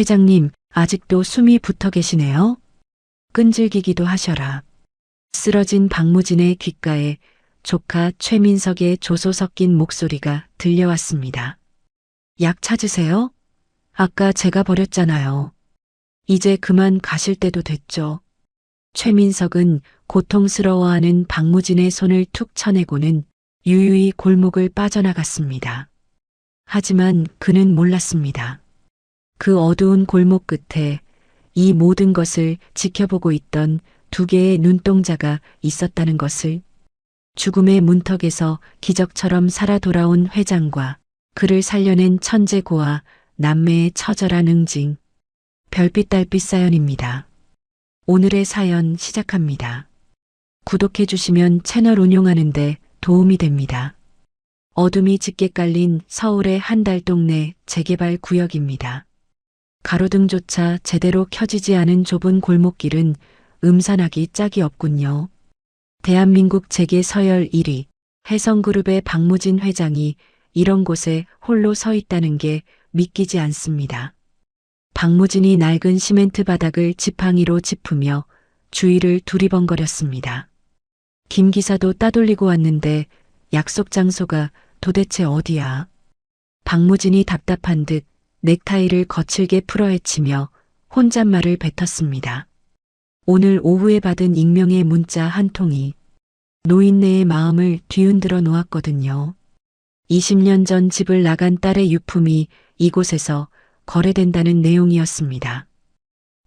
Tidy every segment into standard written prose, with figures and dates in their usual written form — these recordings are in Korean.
회장님, 아직도 숨이 붙어 계시네요. 끈질기기도 하셔라. 쓰러진 박무진의 귓가에 조카 최민석의 조소 섞인 목소리가 들려왔습니다. 약 찾으세요? 아까 제가 버렸잖아요. 이제 그만 가실 때도 됐죠. 최민석은 고통스러워하는 박무진의 손을 툭 쳐내고는 유유히 골목을 빠져나갔습니다. 하지만 그는 몰랐습니다. 그 어두운 골목 끝에 이 모든 것을 지켜보고 있던 두 개의 눈동자가 있었다는 것을. 죽음의 문턱에서 기적처럼 살아 돌아온 회장과 그를 살려낸 천재 고아 남매의 처절한 응징. 별빛 달빛 사연입니다. 오늘의 사연 시작합니다. 구독해 주시면 채널 운용하는데 도움이 됩니다. 어둠이 짙게 깔린 서울의 한 달 동네 재개발 구역입니다. 가로등조차 제대로 켜지지 않은 좁은 골목길은 음산하기 짝이 없군요. 대한민국 재계 서열 1위 해성그룹의 박무진 회장이 이런 곳에 홀로 서 있다는 게 믿기지 않습니다. 박무진이 낡은 시멘트 바닥을 지팡이로 짚으며 주위를 두리번거렸습니다. 김 기사도 따돌리고 왔는데 약속 장소가 도대체 어디야? 박무진이 답답한 듯 넥타이를 거칠게 풀어헤치며 혼잣말을 뱉었습니다. 오늘 오후에 받은 익명의 문자 한 통이 노인네의 마음을 뒤흔들어 놓았거든요. 20년 전 집을 나간 딸의 유품이 이곳에서 거래된다는 내용이었습니다.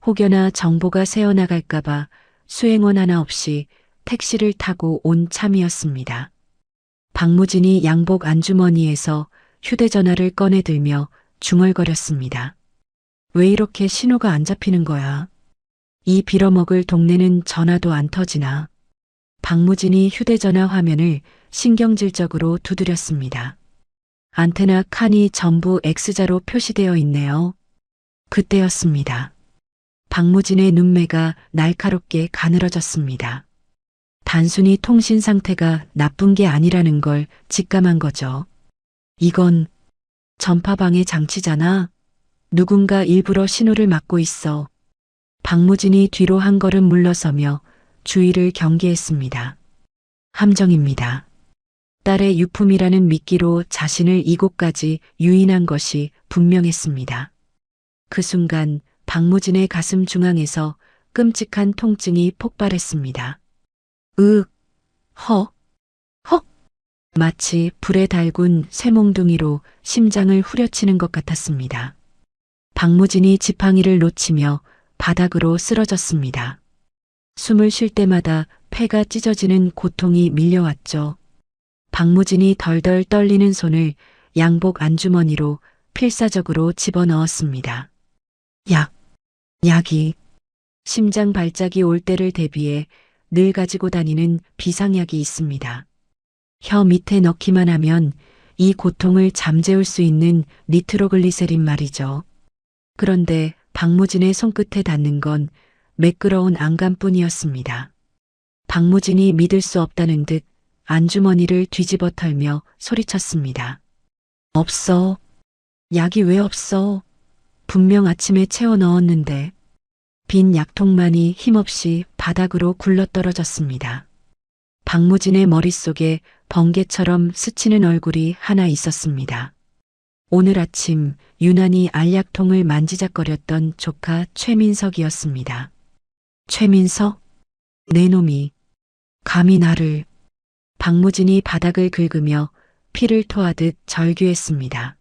혹여나 정보가 새어나갈까봐 수행원 하나 없이 택시를 타고 온 참이었습니다. 박무진이 양복 안주머니에서 휴대전화를 꺼내들며 중얼거렸습니다. 왜 이렇게 신호가 안 잡히는 거야? 이 빌어먹을 동네는 전화도 안 터지나. 박무진이 휴대전화 화면을 신경질적으로 두드렸습니다. 안테나 칸이 전부 X자로 표시되어 있네요. 그때였습니다. 박무진의 눈매가 날카롭게 가늘어졌습니다. 단순히 통신 상태가 나쁜 게 아니라는 걸 직감한 거죠. 이건 전파방해 장치잖아. 누군가 일부러 신호를 막고 있어. 박무진이 뒤로 한 걸음 물러서며 주위를 경계했습니다. 함정입니다. 딸의 유품이라는 미끼로 자신을 이곳까지 유인한 것이 분명했습니다. 그 순간 박무진의 가슴 중앙에서 끔찍한 통증이 폭발했습니다. 헉. 마치 불에 달군 쇠몽둥이로 심장을 후려치는 것 같았습니다. 박무진이 지팡이를 놓치며 바닥으로 쓰러졌습니다. 숨을 쉴 때마다 폐가 찢어지는 고통이 밀려왔죠. 박무진이 덜덜 떨리는 손을 양복 안주머니로 필사적으로 집어넣었습니다. 약이. 심장 발작이 올 때를 대비해 늘 가지고 다니는 비상약이 있습니다. 혀 밑에 넣기만 하면 이 고통을 잠재울 수 있는 니트로글리세린 말이죠. 그런데 박무진의 손끝에 닿는 건 매끄러운 안감뿐이었습니다. 박무진이 믿을 수 없다는 듯 안주머니를 뒤집어 털며 소리쳤습니다. 없어. 약이 왜 없어? 분명 아침에 채워 넣었는데. 빈 약통만이 힘없이 바닥으로 굴러떨어졌습니다. 박무진의 머릿속에 번개처럼 스치는 얼굴이 하나 있었습니다. 오늘 아침 유난히 알약통을 만지작거렸던 조카 최민석이었습니다. 최민석? 내 놈이 감히 나를. 박무진이 바닥을 긁으며 피를 토하듯 절규했습니다.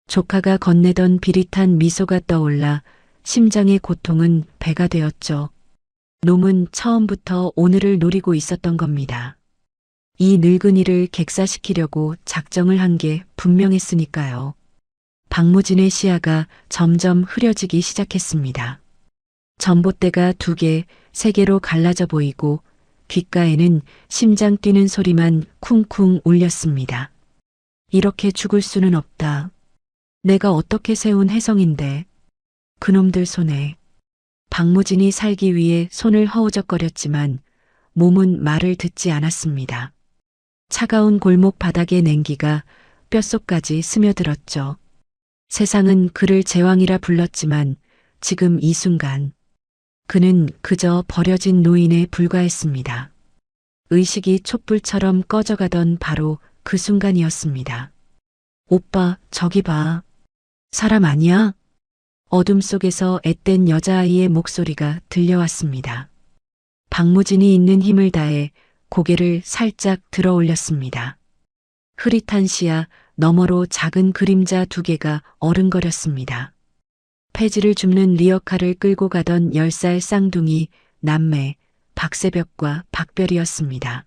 조카가 건네던 비릿한 미소가 떠올라 심장의 고통은 배가 되었죠. 놈은 처음부터 오늘을 노리고 있었던 겁니다. 이 늙은이를 객사시키려고 작정을 한 게 분명했으니까요. 박무진의 시야가 점점 흐려지기 시작했습니다. 전봇대가 2개, 3개로 갈라져 보이고 귓가에는 심장 뛰는 소리만 쿵쿵 울렸습니다. 이렇게 죽을 수는 없다. 내가 어떻게 세운 혜성인데. 그놈들 손에. 박무진이 살기 위해 손을 허우적거렸지만 몸은 말을 듣지 않았습니다. 차가운 골목 바닥의 냉기가 뼛속까지 스며들었죠. 세상은 그를 제왕이라 불렀지만 지금 이 순간 그는 그저 버려진 노인에 불과했습니다. 의식이 촛불처럼 꺼져가던 바로 그 순간이었습니다. 오빠, 저기 봐. 사람 아니야? 어둠 속에서 앳된 여자아이의 목소리가 들려왔습니다. 박무진이 있는 힘을 다해 고개를 살짝 들어 올렸습니다. 흐릿한 시야 너머로 작은 그림자 두 개가 어른거렸습니다. 폐지를 줍는 리어카를 끌고 가던 10살 쌍둥이 남매 박새벽과 박별이었습니다.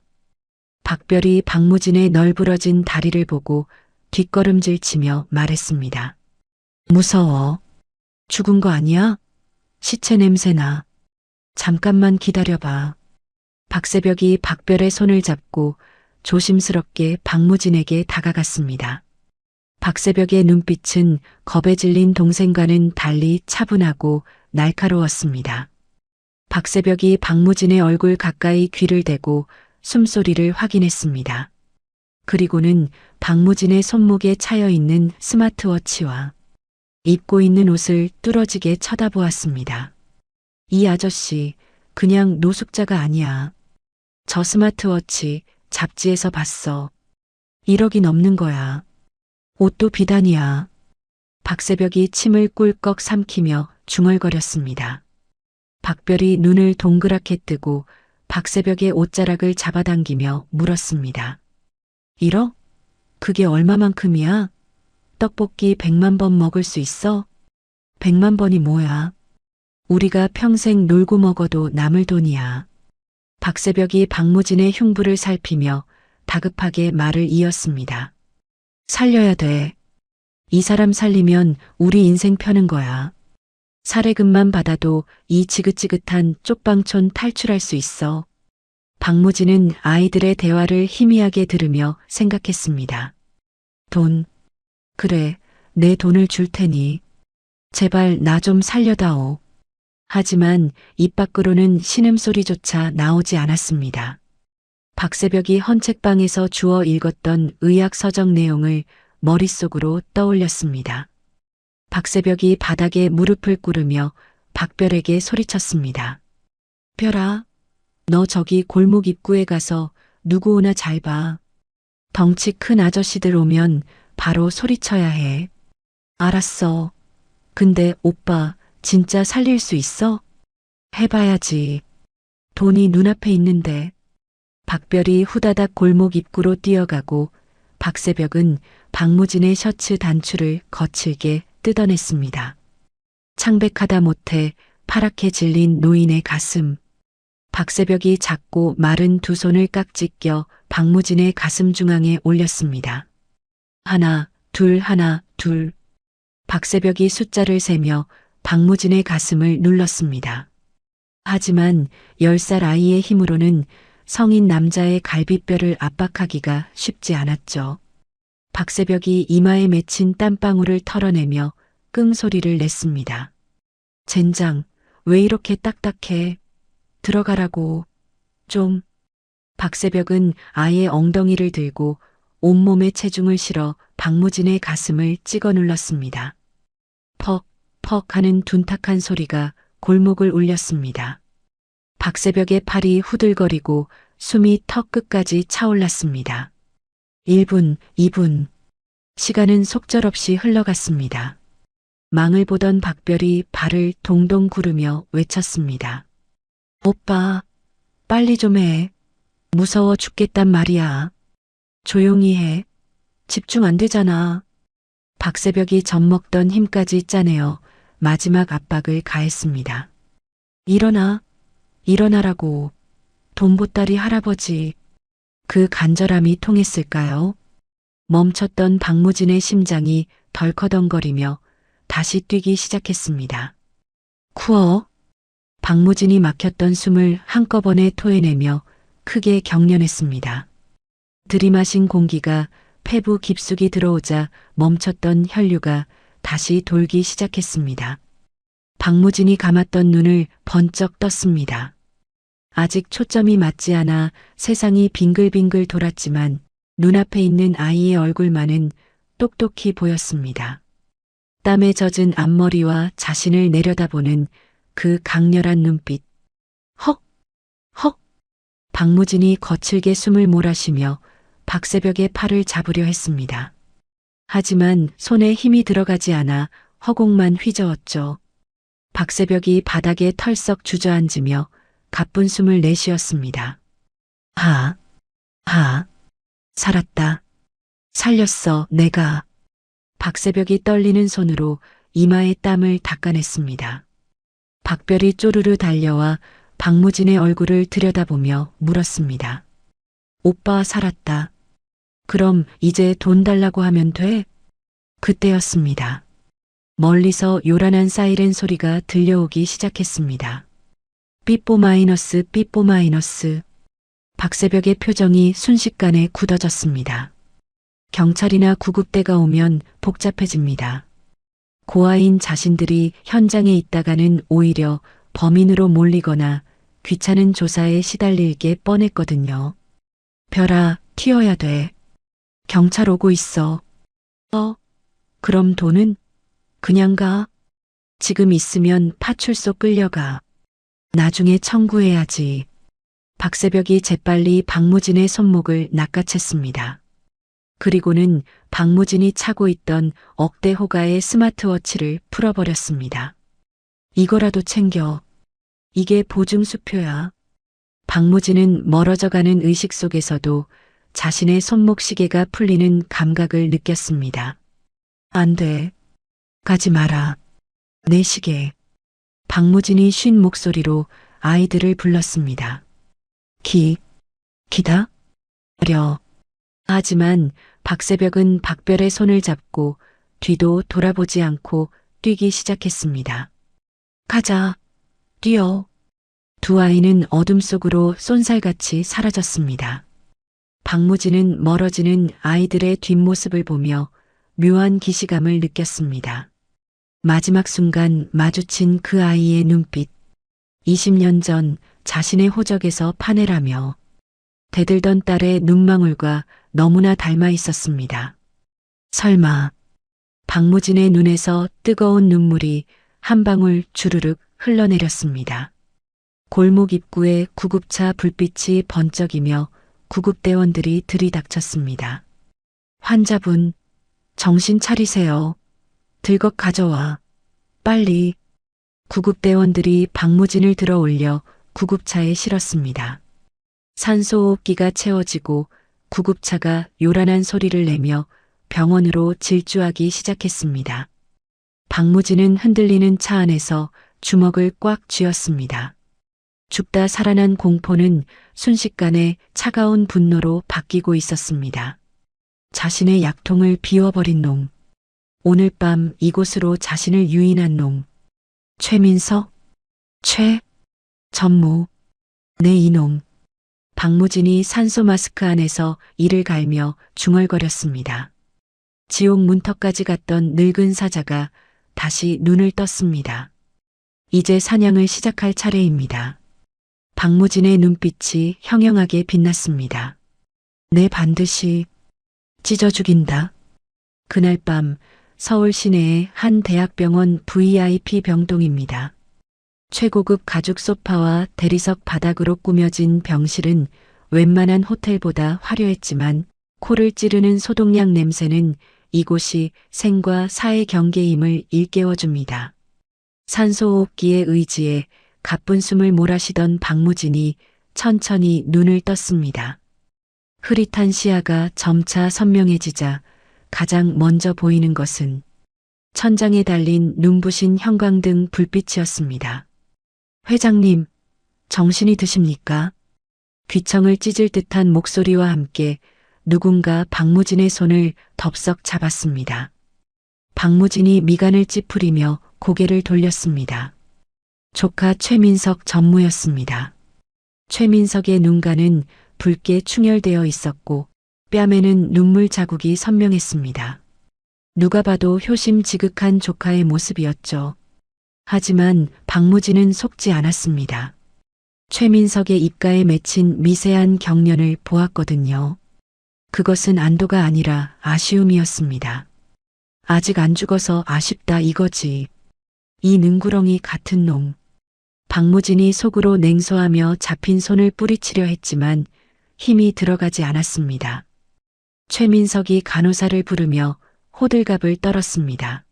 박별이 박무진의 널브러진 다리를 보고 뒷걸음질 치며 말했습니다. 무서워. 죽은 거 아니야? 시체 냄새나. 잠깐만 기다려봐. 박새벽이 박별의 손을 잡고 조심스럽게 박무진에게 다가갔습니다. 박새벽의 눈빛은 겁에 질린 동생과는 달리 차분하고 날카로웠습니다. 박새벽이 박무진의 얼굴 가까이 귀를 대고 숨소리를 확인했습니다. 그리고는 박무진의 손목에 차여 있는 스마트워치와 입고 있는 옷을 뚫어지게 쳐다보았습니다. 이 아저씨 그냥 노숙자가 아니야. 저 스마트워치 잡지에서 봤어. 1억이 넘는 거야. 옷도 비단이야. 박새벽이 침을 꿀꺽 삼키며 중얼거렸습니다. 박별이 눈을 동그랗게 뜨고 박새벽의 옷자락을 잡아당기며 물었습니다. 1억? 그게 얼마만큼이야? 떡볶이 100만 번 먹을 수 있어? 100만 번이 뭐야? 우리가 평생 놀고 먹어도 남을 돈이야. 박새벽이 박무진의 흉부를 살피며 다급하게 말을 이었습니다. 살려야 돼. 이 사람 살리면 우리 인생 펴는 거야. 사례금만 받아도 이 지긋지긋한 쪽방촌 탈출할 수 있어. 박무진은 아이들의 대화를 희미하게 들으며 생각했습니다. 돈. 그래, 내 돈을 줄 테니. 제발 나 좀 살려다오. 하지만 입 밖으로는 신음소리조차 나오지 않았습니다. 박새벽이 헌책방에서 주워 읽었던 의학 서적 내용을 머릿속으로 떠올렸습니다. 박새벽이 바닥에 무릎을 꿇으며 박별에게 소리쳤습니다. 별아, 너 저기 골목 입구에 가서 누구 오나 잘 봐. 덩치 큰 아저씨들 오면 바로 소리쳐야 해. 알았어. 근데 오빠 진짜 살릴 수 있어? 해봐야지. 돈이 눈앞에 있는데. 박별이 후다닥 골목 입구로 뛰어가고 박새벽은 박무진의 셔츠 단추를 거칠게 뜯어냈습니다. 창백하다 못해 파랗게 질린 노인의 가슴. 박새벽이 작고 마른 두 손을 깍지 껴 박무진의 가슴 중앙에 올렸습니다. 하나, 둘. 박새벽이 숫자를 세며 박무진의 가슴을 눌렀습니다. 하지만 10살 아이의 힘으로는 성인 남자의 갈비뼈를 압박하기가 쉽지 않았죠. 박새벽이 이마에 맺힌 땀방울을 털어내며 끙소리를 냈습니다. 젠장, 왜 이렇게 딱딱해? 들어가라고. 좀. 박새벽은 아이의 엉덩이를 들고 온몸에 체중을 실어 박무진의 가슴을 찍어 눌렀습니다. 퍽, 퍽 하는 둔탁한 소리가 골목을 울렸습니다. 박새벽의 팔이 후들거리고 숨이 턱 끝까지 차올랐습니다. 1분, 2분. 시간은 속절없이 흘러갔습니다. 망을 보던 박별이 발을 동동 구르며 외쳤습니다. 오빠, 빨리 좀 해. 무서워 죽겠단 말이야. 조용히 해. 집중 안 되잖아. 박새벽이 젖먹던 힘까지 짜내어 마지막 압박을 가했습니다. 일어나. 일어나라고. 돈보따리 할아버지. 그 간절함이 통했을까요? 멈췄던 박무진의 심장이 덜커덩거리며 다시 뛰기 시작했습니다. 쿠어. 박무진이 막혔던 숨을 한꺼번에 토해내며 크게 경련했습니다. 들이마신 공기가 폐부 깊숙이 들어오자 멈췄던 혈류가 다시 돌기 시작했습니다. 박무진이 감았던 눈을 번쩍 떴습니다. 아직 초점이 맞지 않아 세상이 빙글빙글 돌았지만 눈앞에 있는 아이의 얼굴만은 똑똑히 보였습니다. 땀에 젖은 앞머리와 자신을 내려다보는 그 강렬한 눈빛. 헉! 헉! 박무진이 거칠게 숨을 몰아쉬며 박새벽의 팔을 잡으려 했습니다. 하지만 손에 힘이 들어가지 않아 허공만 휘저었죠. 박새벽이 바닥에 털썩 주저앉으며 가쁜 숨을 내쉬었습니다. 하, 살았다. 살렸어, 내가. 박새벽이 떨리는 손으로 이마에 땀을 닦아냈습니다. 박별이 쪼르르 달려와 박무진의 얼굴을 들여다보며 물었습니다. 오빠 살았다. 그럼 이제 돈 달라고 하면 돼? 그때였습니다. 멀리서 요란한 사이렌 소리가 들려오기 시작했습니다. 삐뽀 마이너스 삐뽀 마이너스. 박새벽의 표정이 순식간에 굳어졌습니다. 경찰이나 구급대가 오면 복잡해집니다. 고아인 자신들이 현장에 있다가는 오히려 범인으로 몰리거나 귀찮은 조사에 시달릴 게 뻔했거든요. 별아, 튀어야 돼. 경찰 오고 있어. 그럼 돈은? 그냥 가. 지금 있으면 파출소 끌려가. 나중에 청구해야지. 박새벽이 재빨리 박무진의 손목을 낚아챘습니다. 그리고는 박무진이 차고 있던 억대 호가의 스마트워치를 풀어버렸습니다. 이거라도 챙겨. 이게 보증수표야. 박무진은 멀어져가는 의식 속에서도 자신의 손목 시계가 풀리는 감각을 느꼈습니다. 안 돼. 가지 마라. 내 시계. 박무진이 쉰 목소리로 아이들을 불렀습니다. 기다려. 하지만 박새벽은 박별의 손을 잡고 뒤도 돌아보지 않고 뛰기 시작했습니다. 가자. 뛰어. 두 아이는 어둠 속으로 쏜살같이 사라졌습니다. 박무진은 멀어지는 아이들의 뒷모습을 보며 묘한 기시감을 느꼈습니다. 마지막 순간 마주친 그 아이의 눈빛. 20년 전 자신의 호적에서 파내라며 대들던 딸의 눈망울과 너무나 닮아 있었습니다. 설마. 박무진의 눈에서 뜨거운 눈물이 한 방울 주르륵 흘러내렸습니다. 골목 입구에 구급차 불빛이 번쩍이며 구급대원들이 들이닥쳤습니다. 환자분, 정신 차리세요. 들것 가져와. 빨리. 구급대원들이 박무진을 들어 올려 구급차에 실었습니다. 산소호흡기가 채워지고 구급차가 요란한 소리를 내며 병원으로 질주하기 시작했습니다. 박무진은 흔들리는 차 안에서 주먹을 꽉 쥐었습니다. 죽다 살아난 공포는 순식간에 차가운 분노로 바뀌고 있었습니다. 자신의 약통을 비워버린 놈. 오늘 밤 이곳으로 자신을 유인한 놈. 최민석? 전무. 내 이놈. 박무진이 산소 마스크 안에서 이를 갈며 중얼거렸습니다. 지옥 문턱까지 갔던 늙은 사자가 다시 눈을 떴습니다. 이제 사냥을 시작할 차례입니다. 박무진의 눈빛이 형형하게 빛났습니다. 내 반드시 찢어 죽인다. 그날 밤 서울 시내의 한 대학병원 VIP 병동입니다. 최고급 가죽 소파와 대리석 바닥으로 꾸며진 병실은 웬만한 호텔보다 화려했지만 코를 찌르는 소독약 냄새는 이곳이 생과 사의 경계임을 일깨워줍니다. 산소호흡기의 의지에 가쁜 숨을 몰아쉬던 박무진이 천천히 눈을 떴습니다. 흐릿한 시야가 점차 선명해지자 가장 먼저 보이는 것은 천장에 달린 눈부신 형광등 불빛이었습니다. 회장님, 정신이 드십니까? 귀청을 찢을 듯한 목소리와 함께 누군가 박무진의 손을 덥석 잡았습니다. 박무진이 미간을 찌푸리며 고개를 돌렸습니다. 조카 최민석 전무였습니다. 최민석의 눈가는 붉게 충혈되어 있었고 뺨에는 눈물 자국이 선명했습니다. 누가 봐도 효심 지극한 조카의 모습이었죠. 하지만 박무진은 속지 않았습니다. 최민석의 입가에 맺힌 미세한 경련을 보았거든요. 그것은 안도가 아니라 아쉬움이었습니다. 아직 안 죽어서 아쉽다 이거지. 이 능구렁이 같은 놈. 박무진이 속으로 냉소하며 잡힌 손을 뿌리치려 했지만 힘이 들어가지 않았습니다. 최민석이 간호사를 부르며 호들갑을 떨었습니다.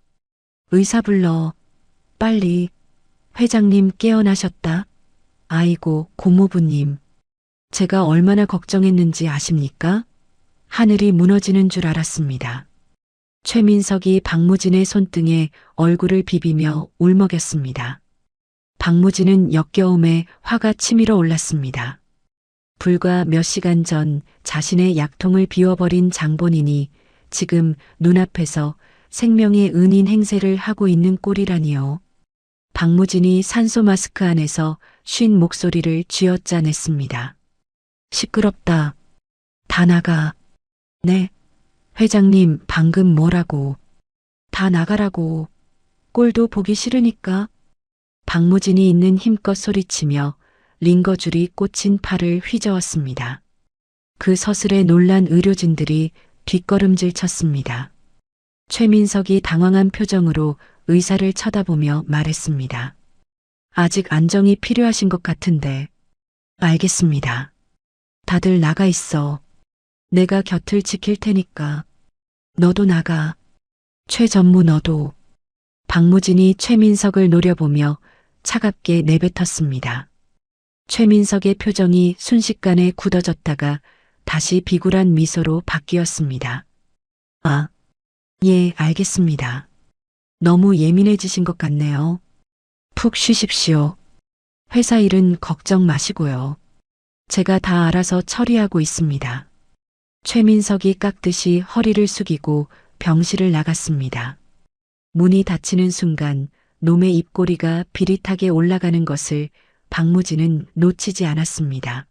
의사 불러. 빨리. 회장님 깨어나셨다. 아이고, 고모부님. 제가 얼마나 걱정했는지 아십니까? 하늘이 무너지는 줄 알았습니다. 최민석이 박무진의 손등에 얼굴을 비비며 울먹였습니다. 박무진은 역겨움에 화가 치밀어 올랐습니다. 불과 몇 시간 전 자신의 약통을 비워버린 장본인이 지금 눈앞에서 생명의 은인 행세를 하고 있는 꼴이라니요. 박무진이 산소 마스크 안에서 쉰 목소리를 쥐어짜냈습니다. 시끄럽다. 다 나가. 네. 회장님 방금 뭐라고. 다 나가라고. 꼴도 보기 싫으니까. 박무진이 있는 힘껏 소리치며 링거줄이 꽂힌 팔을 휘저었습니다. 그 서슬에 놀란 의료진들이 뒷걸음질 쳤습니다. 최민석이 당황한 표정으로 의사를 쳐다보며 말했습니다. 아직 안정이 필요하신 것 같은데. 알겠습니다. 다들 나가 있어. 내가 곁을 지킬 테니까. 너도 나가. 최 전무 너도. 박무진이 최민석을 노려보며 차갑게 내뱉었습니다. 최민석의 표정이 순식간에 굳어졌다가 다시 비굴한 미소로 바뀌었습니다. 아, 예, 알겠습니다. 너무 예민해지신 것 같네요. 푹 쉬십시오. 회사 일은 걱정 마시고요. 제가 다 알아서 처리하고 있습니다. 최민석이 깍듯이 허리를 숙이고 병실을 나갔습니다. 문이 닫히는 순간 놈의 입꼬리가 비릿하게 올라가는 것을 박무진은 놓치지 않았습니다.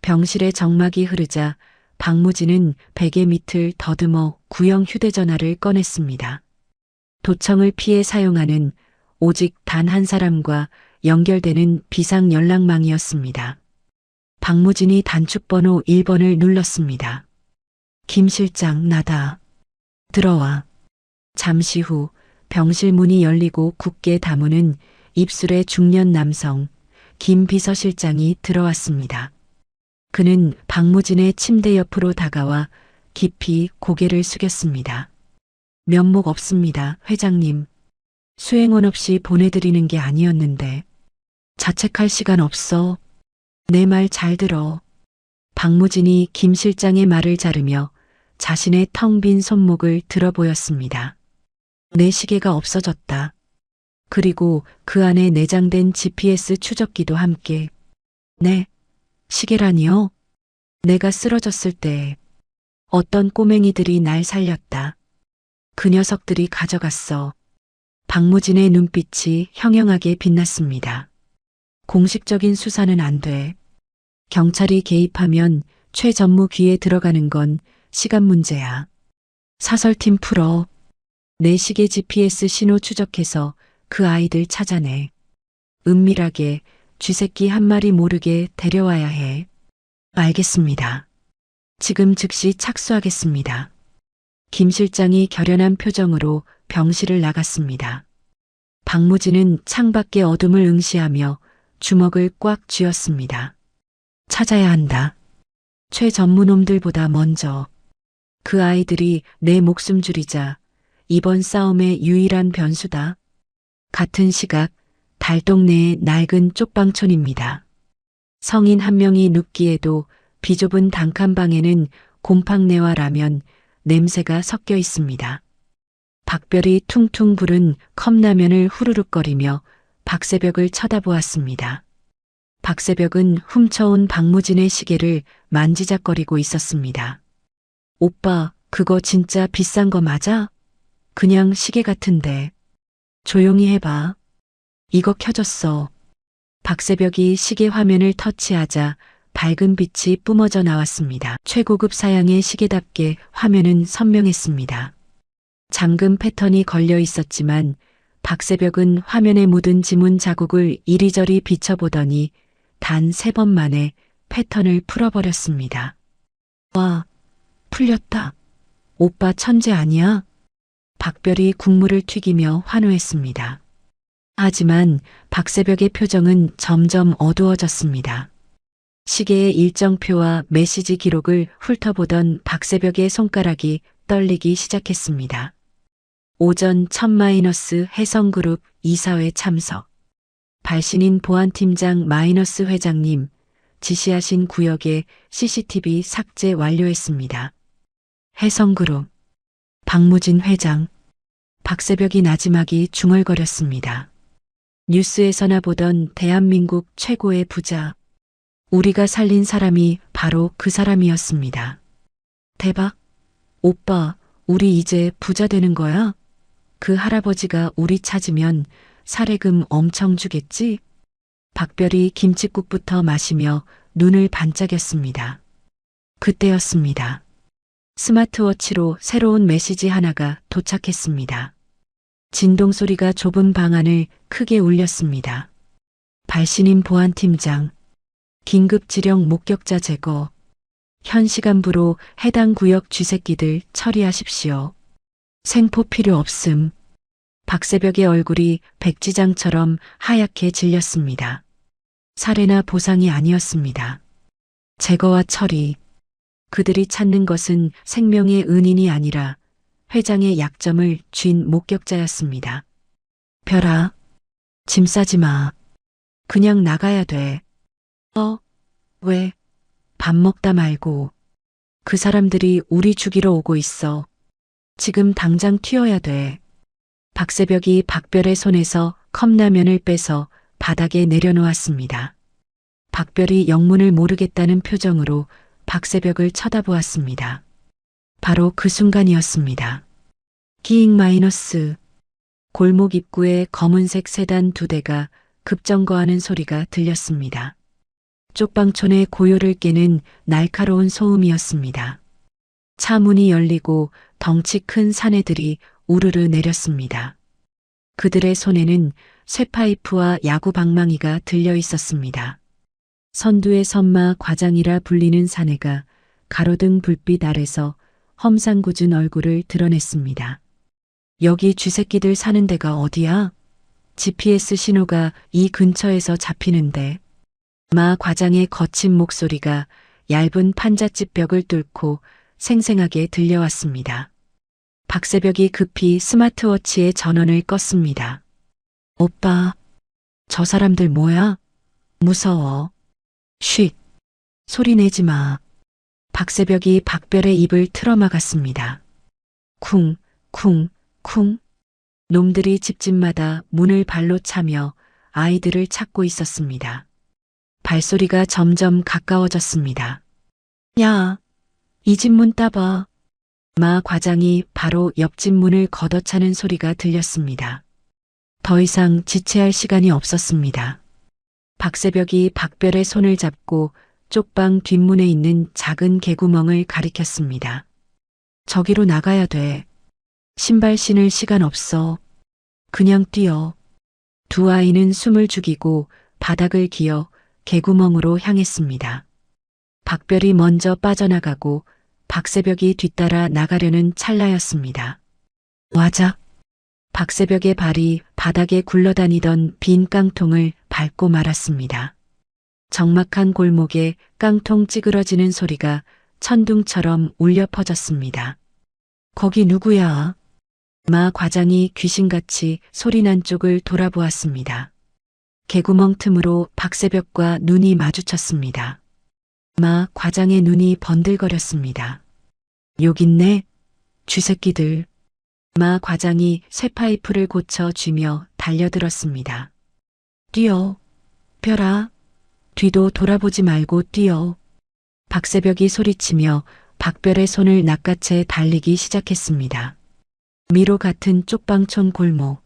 병실에 정막이 흐르자 박무진은 베개 밑을 더듬어 구형 휴대전화를 꺼냈습니다. 도청을 피해 사용하는 오직 단 한 사람과 연결되는 비상 연락망이었습니다. 박무진이 단축번호 1번을 눌렀습니다. 김 실장 나다. 들어와. 잠시 후 병실 문이 열리고 굳게 다무는 입술의 중년 남성 김 비서실장이 들어왔습니다. 그는 박무진의 침대 옆으로 다가와 깊이 고개를 숙였습니다. 면목 없습니다, 회장님. 수행원 없이 보내드리는 게 아니었는데. 자책할 시간 없어. 내 말 잘 들어. 박무진이 김 실장의 말을 자르며 자신의 텅 빈 손목을 들어 보였습니다. 내 시계가 없어졌다. 그리고 그 안에 내장된 GPS 추적기도 함께. 네, 시계라니요? 내가 쓰러졌을 때 어떤 꼬맹이들이 날 살렸다. 그 녀석들이 가져갔어. 박무진의 눈빛이 형형하게 빛났습니다. 공식적인 수사는 안 돼. 경찰이 개입하면 최 전무 귀에 들어가는 건 시간 문제야. 사설팀 풀어. 내 시계 GPS 신호 추적해서 그 아이들 찾아내. 은밀하게 쥐새끼 한 마리 모르게 데려와야 해. 알겠습니다. 지금 즉시 착수하겠습니다. 김 실장이 결연한 표정으로 병실을 나갔습니다. 박무진은 창밖의 어둠을 응시하며 주먹을 꽉 쥐었습니다. 찾아야 한다. 최 전무놈들보다 먼저. 그 아이들이 내 목숨줄이자 이번 싸움의 유일한 변수다. 같은 시각 달동네의 낡은 쪽방촌입니다. 성인 한 명이 눕기에도 비좁은 단칸방에는 곰팡내와 라면, 냄새가 섞여 있습니다. 박별이 퉁퉁 부른 컵라면을 후루룩거리며 박새벽을 쳐다보았습니다. 박새벽은 훔쳐온 박무진의 시계를 만지작거리고 있었습니다. 오빠, 그거 진짜 비싼 거 맞아? 그냥 시계 같은데. 조용히 해봐. 이거 켜졌어. 박새벽이 시계 화면을 터치하자 밝은 빛이 뿜어져 나왔습니다. 최고급 사양의 시계답게 화면은 선명했습니다. 잠금 패턴이 걸려 있었지만 박새벽은 화면에 묻은 지문 자국을 이리저리 비춰보더니 단 3번 만에 패턴을 풀어버렸습니다. 와, 풀렸다. 오빠 천재 아니야? 박별이 국물을 튀기며 환호했습니다. 하지만 박새벽의 표정은 점점 어두워졌습니다. 시계의 일정표와 메시지 기록을 훑어보던 박새벽의 손가락이 떨리기 시작했습니다. 오전 1000- 해성그룹 이사회 참석. 발신인 보안팀장 마이너스 회장님, 지시하신 구역의 CCTV 삭제 완료했습니다. 해성그룹. 박무진 회장. 박새벽이 나지막이 중얼거렸습니다. 뉴스에서나 보던 대한민국 최고의 부자. 우리가 살린 사람이 바로 그 사람이었습니다. 대박. 오빠, 우리 이제 부자 되는 거야? 그 할아버지가 우리 찾으면 사례금 엄청 주겠지? 박별이 김칫국부터 마시며 눈을 반짝였습니다. 그때였습니다. 스마트워치로 새로운 메시지 하나가 도착했습니다. 진동 소리가 좁은 방 안을 크게 울렸습니다. 발신인 보안팀장. 긴급 지령 목격자 제거. 현 시간부로 해당 구역 쥐새끼들 처리하십시오. 생포 필요 없음. 박새벽의 얼굴이 백지장처럼 하얗게 질렸습니다. 살해나 보상이 아니었습니다. 제거와 처리. 그들이 찾는 것은 생명의 은인이 아니라 회장의 약점을 쥔 목격자였습니다. 별아, 짐 싸지 마. 그냥 나가야 돼. 왜? 밥 먹다 말고. 그 사람들이 우리 죽이러 오고 있어. 지금 당장 튀어야 돼. 박새벽이 박별의 손에서 컵라면을 빼서 바닥에 내려놓았습니다. 박별이 영문을 모르겠다는 표정으로 박새벽을 쳐다보았습니다. 바로 그 순간이었습니다. 기잉 마이너스. 골목 입구에 검은색 세단 2대가 급정거하는 소리가 들렸습니다. 쪽방촌의 고요를 깨는 날카로운 소음이었습니다. 차 문이 열리고 덩치 큰 사내들이 우르르 내렸습니다. 그들의 손에는 쇠파이프와 야구 방망이가 들려 있었습니다. 선두의 선마 과장이라 불리는 사내가 가로등 불빛 아래서 험상궂은 얼굴을 드러냈습니다. 여기 쥐새끼들 사는 데가 어디야? GPS 신호가 이 근처에서 잡히는데. 마 과장의 거친 목소리가 얇은 판잣집 벽을 뚫고 생생하게 들려왔습니다. 박새벽이 급히 스마트워치의 전원을 껐습니다. 오빠, 저 사람들 뭐야? 무서워. 쉿. 소리 내지 마. 박새벽이 박별의 입을 틀어막았습니다. 쿵, 쿵, 쿵. 놈들이 집집마다 문을 발로 차며 아이들을 찾고 있었습니다. 발소리가 점점 가까워졌습니다. 야, 이 집 문 따봐. 마 과장이 바로 옆집 문을 걷어차는 소리가 들렸습니다. 더 이상 지체할 시간이 없었습니다. 박새벽이 박별의 손을 잡고 쪽방 뒷문에 있는 작은 개구멍을 가리켰습니다. 저기로 나가야 돼. 신발 신을 시간 없어. 그냥 뛰어. 두 아이는 숨을 죽이고 바닥을 기어 개구멍으로 향했습니다. 박별이 먼저 빠져나가고 박새벽이 뒤따라 나가려는 찰나였습니다. 와작. 박새벽의 발이 바닥에 굴러다니던 빈 깡통을 밟고 말았습니다. 적막한 골목에 깡통 찌그러지는 소리가 천둥처럼 울려 퍼졌습니다. 거기 누구야? 마 과장이 귀신같이 소리난 쪽을 돌아보았습니다. 개구멍 틈으로 박새벽과 눈이 마주쳤습니다. 마 과장의 눈이 번들거렸습니다. 욕 있네? 쥐새끼들. 마 과장이 쇠파이프를 고쳐 쥐며 달려들었습니다. 뛰어. 별아. 뒤도 돌아보지 말고 뛰어. 박새벽이 소리치며 박별의 손을 낚아채 달리기 시작했습니다. 미로 같은 쪽방촌 골목.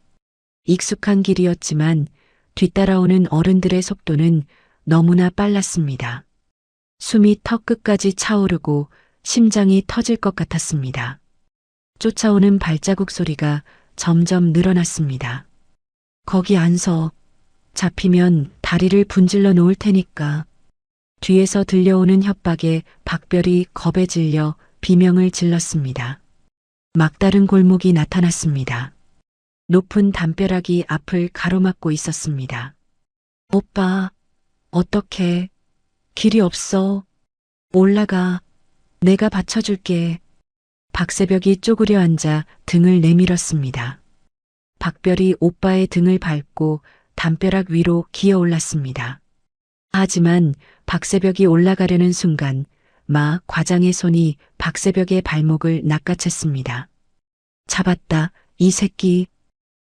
익숙한 길이었지만 뒤따라오는 어른들의 속도는 너무나 빨랐습니다. 숨이 턱 끝까지 차오르고 심장이 터질 것 같았습니다. 쫓아오는 발자국 소리가 점점 늘어났습니다. 거기 안 서. 잡히면 다리를 분질러 놓을 테니까. 뒤에서 들려오는 협박에 박별이 겁에 질려 비명을 질렀습니다. 막다른 골목이 나타났습니다. 높은 담벼락이 앞을 가로막고 있었습니다. 오빠, 어떡해. 길이 없어. 올라가. 내가 받쳐줄게. 박새벽이 쪼그려 앉아 등을 내밀었습니다. 박별이 오빠의 등을 밟고 담벼락 위로 기어 올랐습니다. 하지만 박새벽이 올라가려는 순간 마 과장의 손이 박새벽의 발목을 낚아챘습니다. 잡았다, 이 새끼.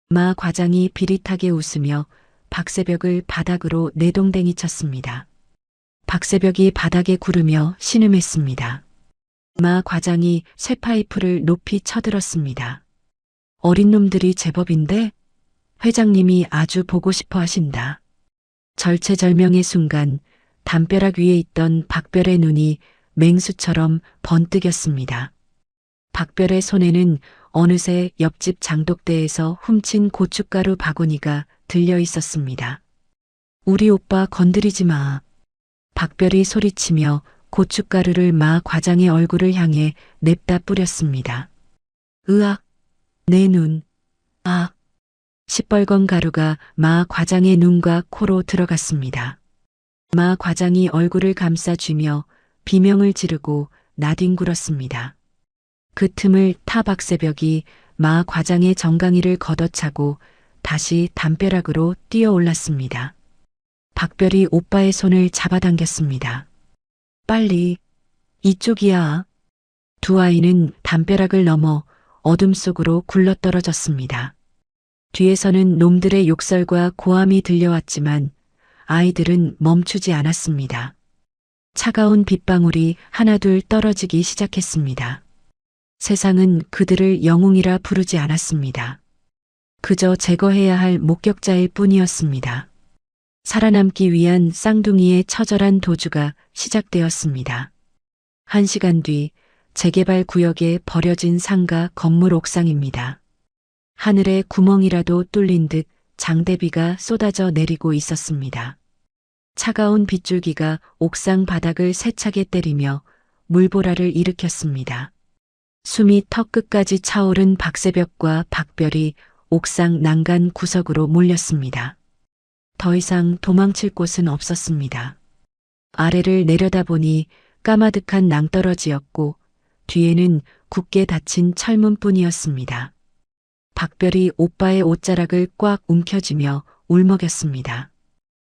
마 과장이 비릿하게 웃으며 박새벽을 바닥으로 내동댕이 쳤습니다. 박새벽이 바닥에 구르며 신음했습니다. 마 과장이 쇠파이프를 높이 쳐들었습니다. 어린 놈들이 제법인데? 회장님이 아주 보고 싶어 하신다. 절체절명의 순간 담벼락 위에 있던 박별의 눈이 맹수처럼 번뜩였습니다. 박별의 손에는 어느새 옆집 장독대에서 훔친 고춧가루 바구니가 들려 있었습니다. 우리 오빠 건드리지 마. 박별이 소리치며 고춧가루를 마 과장의 얼굴을 향해 냅다 뿌렸습니다. 으악, 내 눈. 아. 시뻘건 가루가 마 과장의 눈과 코로 들어갔습니다. 마 과장이 얼굴을 감싸쥐며 비명을 지르고 나뒹굴었습니다. 그 틈을 타 박새벽이 마 과장의 정강이를 걷어차고 다시 담벼락으로 뛰어 올랐습니다. 박별이 오빠의 손을 잡아당겼습니다. 빨리, 이쪽이야. 두 아이는 담벼락을 넘어 어둠 속으로 굴러떨어졌습니다. 뒤에서는 놈들의 욕설과 고함이 들려왔지만 아이들은 멈추지 않았습니다. 차가운 빗방울이 하나둘 떨어지기 시작했습니다. 세상은 그들을 영웅이라 부르지 않았습니다. 그저 제거해야 할 목격자일 뿐이었습니다. 살아남기 위한 쌍둥이의 처절한 도주가 시작되었습니다. 1시간 뒤 재개발 구역에 버려진 상가 건물 옥상입니다. 하늘에 구멍이라도 뚫린 듯 장대비가 쏟아져 내리고 있었습니다. 차가운 빗줄기가 옥상 바닥을 세차게 때리며 물보라를 일으켰습니다. 숨이 턱끝까지 차오른 박새벽과 박별이 옥상 난간 구석으로 몰렸습니다. 더 이상 도망칠 곳은 없었습니다. 아래를 내려다보니 까마득한 낭떠러지였고 뒤에는 굳게 닫힌 철문뿐이었습니다. 박별이 오빠의 옷자락을 꽉 움켜쥐며 울먹였습니다.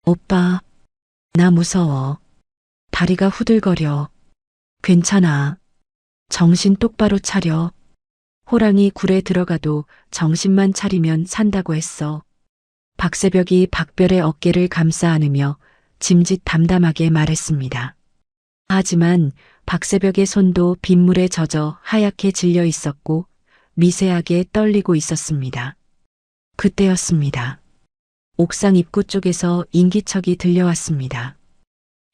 오빠, 나 무서워. 다리가 후들거려. 괜찮아. 정신 똑바로 차려. 호랑이 굴에 들어가도 정신만 차리면 산다고 했어. 박새벽이 박별의 어깨를 감싸 안으며 짐짓 담담하게 말했습니다. 하지만 박새벽의 손도 빗물에 젖어 하얗게 질려 있었고 미세하게 떨리고 있었습니다. 그때였습니다. 옥상 입구 쪽에서 인기척이 들려왔습니다.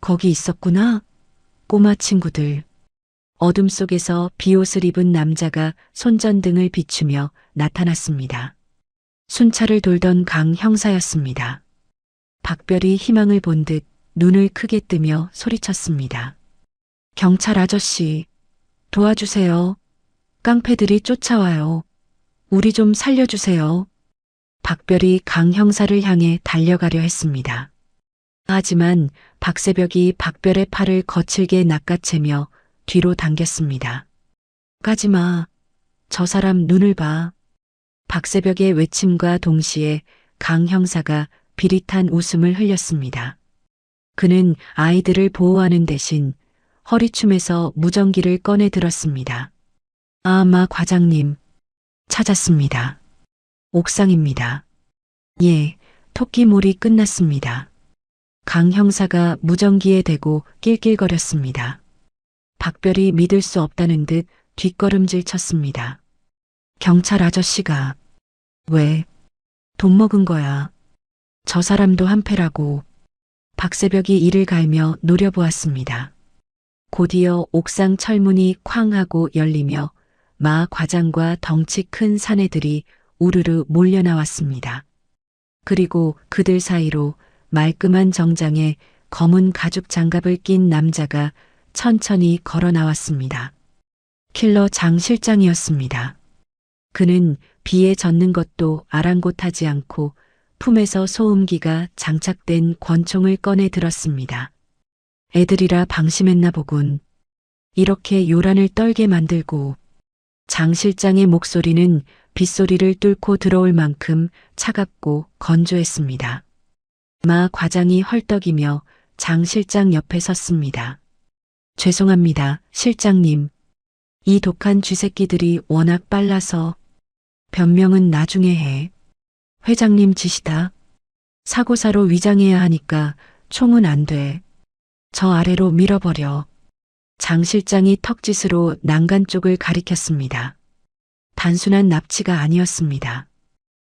거기 있었구나, 꼬마 친구들. 어둠 속에서 비옷을 입은 남자가 손전등을 비추며 나타났습니다. 순찰을 돌던 강 형사였습니다. 박별이 희망을 본 듯 눈을 크게 뜨며 소리쳤습니다. 경찰 아저씨, 도와주세요. 깡패들이 쫓아와요. 우리 좀 살려주세요. 박별이 강 형사를 향해 달려가려 했습니다. 하지만 박새벽이 박별의 팔을 거칠게 낚아채며 뒤로 당겼습니다. 가지마. 저 사람 눈을 봐. 박새벽의 외침과 동시에 강 형사가 비릿한 웃음을 흘렸습니다. 그는 아이들을 보호하는 대신 허리춤에서 무전기를 꺼내 들었습니다. 마 과장님, 찾았습니다. 옥상입니다. 예, 토끼몰이 끝났습니다. 강 형사가 무전기에 대고 낄낄거렸습니다. 박별이 믿을 수 없다는 듯 뒷걸음질 쳤습니다. 경찰 아저씨가 왜? 돈 먹은 거야. 저 사람도 한패라고. 박새벽이 이를 갈며 노려보았습니다. 곧이어 옥상 철문이 쾅 하고 열리며 마 과장과 덩치 큰 사내들이 우르르 몰려 나왔습니다. 그리고 그들 사이로 말끔한 정장에 검은 가죽 장갑을 낀 남자가 천천히 걸어 나왔습니다. 킬러 장 실장이었습니다. 그는 비에 젖는 것도 아랑곳하지 않고 품에서 소음기가 장착된 권총을 꺼내 들었습니다. 애들이라 방심했나 보군. 이렇게 요란을 떨게 만들고. 장 실장의 목소리는 빗소리를 뚫고 들어올 만큼 차갑고 건조했습니다. 마 과장이 헐떡이며 장 실장 옆에 섰습니다. 죄송합니다, 실장님. 이 독한 쥐새끼들이 워낙 빨라서. 변명은 나중에 해. 회장님 지시다. 사고사로 위장해야 하니까 총은 안 돼. 저 아래로 밀어버려. 장 실장이 턱짓으로 난간 쪽을 가리켰습니다. 단순한 납치가 아니었습니다.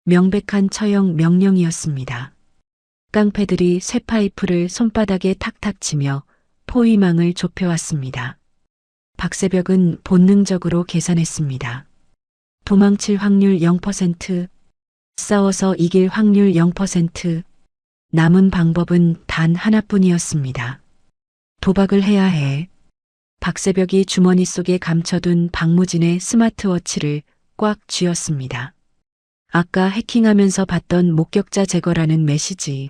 명백한 처형 명령이었습니다. 깡패들이 쇠파이프를 손바닥에 탁탁 치며 포위망을 좁혀왔습니다. 박새벽은 본능적으로 계산했습니다. 도망칠 확률 0%, 싸워서 이길 확률 0%, 남은 방법은 단 하나뿐이었습니다. 도박을 해야 해. 박새벽이 주머니 속에 감춰둔 박무진의 스마트워치를 꽉 쥐었습니다. 아까 해킹하면서 봤던 목격자 제거라는 메시지.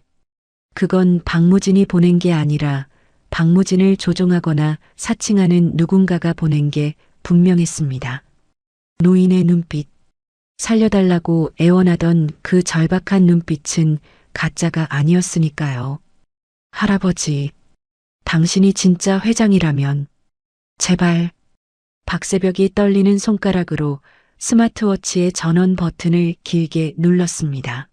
그건 박무진이 보낸 게 아니라 박무진을 조종하거나 사칭하는 누군가가 보낸 게 분명했습니다. 노인의 눈빛. 살려달라고 애원하던 그 절박한 눈빛은 가짜가 아니었으니까요. 할아버지, 당신이 진짜 회장이라면 제발. 박새벽이 떨리는 손가락으로 스마트워치의 전원 버튼을 길게 눌렀습니다.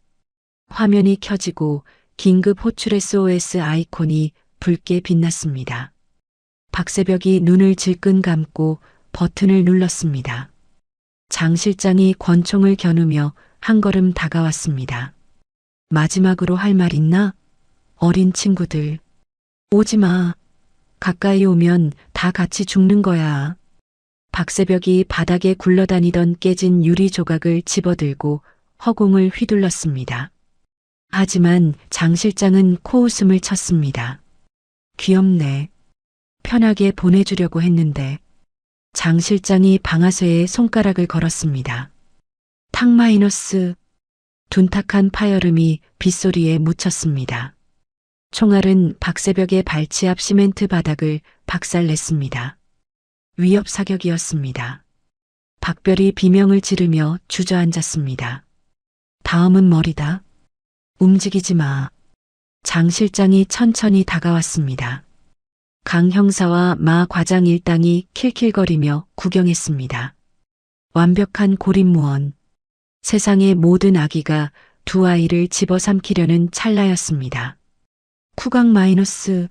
화면이 켜지고 긴급 호출 SOS 아이콘이 붉게 빛났습니다. 박새벽이 눈을 질끈 감고 버튼을 눌렀습니다. 장 실장이 권총을 겨누며 한 걸음 다가왔습니다. 마지막으로 할 말 있나? 어린 친구들. 오지 마. 가까이 오면 다 같이 죽는 거야. 박새벽이 바닥에 굴러다니던 깨진 유리 조각을 집어들고 허공을 휘둘렀습니다. 하지만 장 실장은 코웃음을 쳤습니다. 귀엽네. 편하게 보내주려고 했는데. 장 실장이 방아쇠에 손가락을 걸었습니다. 탁 마이너스. 둔탁한 파열음이 빗소리에 묻혔습니다. 총알은 박새벽의 발치 앞 시멘트 바닥을 박살냈습니다. 위협 사격이었습니다. 박별이 비명을 지르며 주저앉았습니다. 다음은 머리다. 움직이지 마. 장 실장이 천천히 다가왔습니다. 강 형사와 마 과장 일당이 킬킬거리며 구경했습니다. 완벽한 고립무원. 세상의 모든 악의가 두 아이를 집어삼키려는 찰나였습니다. 쿠강 마이너스.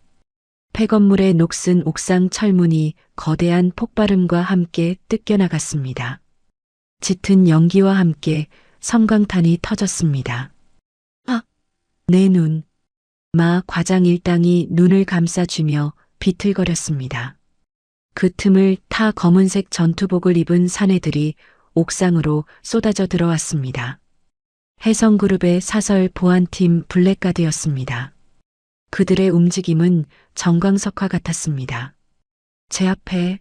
폐건물의 녹슨 옥상 철문이 거대한 폭발음과 함께 뜯겨나갔습니다. 짙은 연기와 함께 섬광탄이 터졌습니다. 아! 내 눈. 마 과장 일당이 눈을 감싸쥐며 비틀거렸습니다. 그 틈을 타 검은색 전투복을 입은 사내들이 옥상으로 쏟아져 들어왔습니다. 해성그룹의 사설 보안팀 블랙가드였습니다. 그들의 움직임은 정광석화 같았습니다. 제 앞에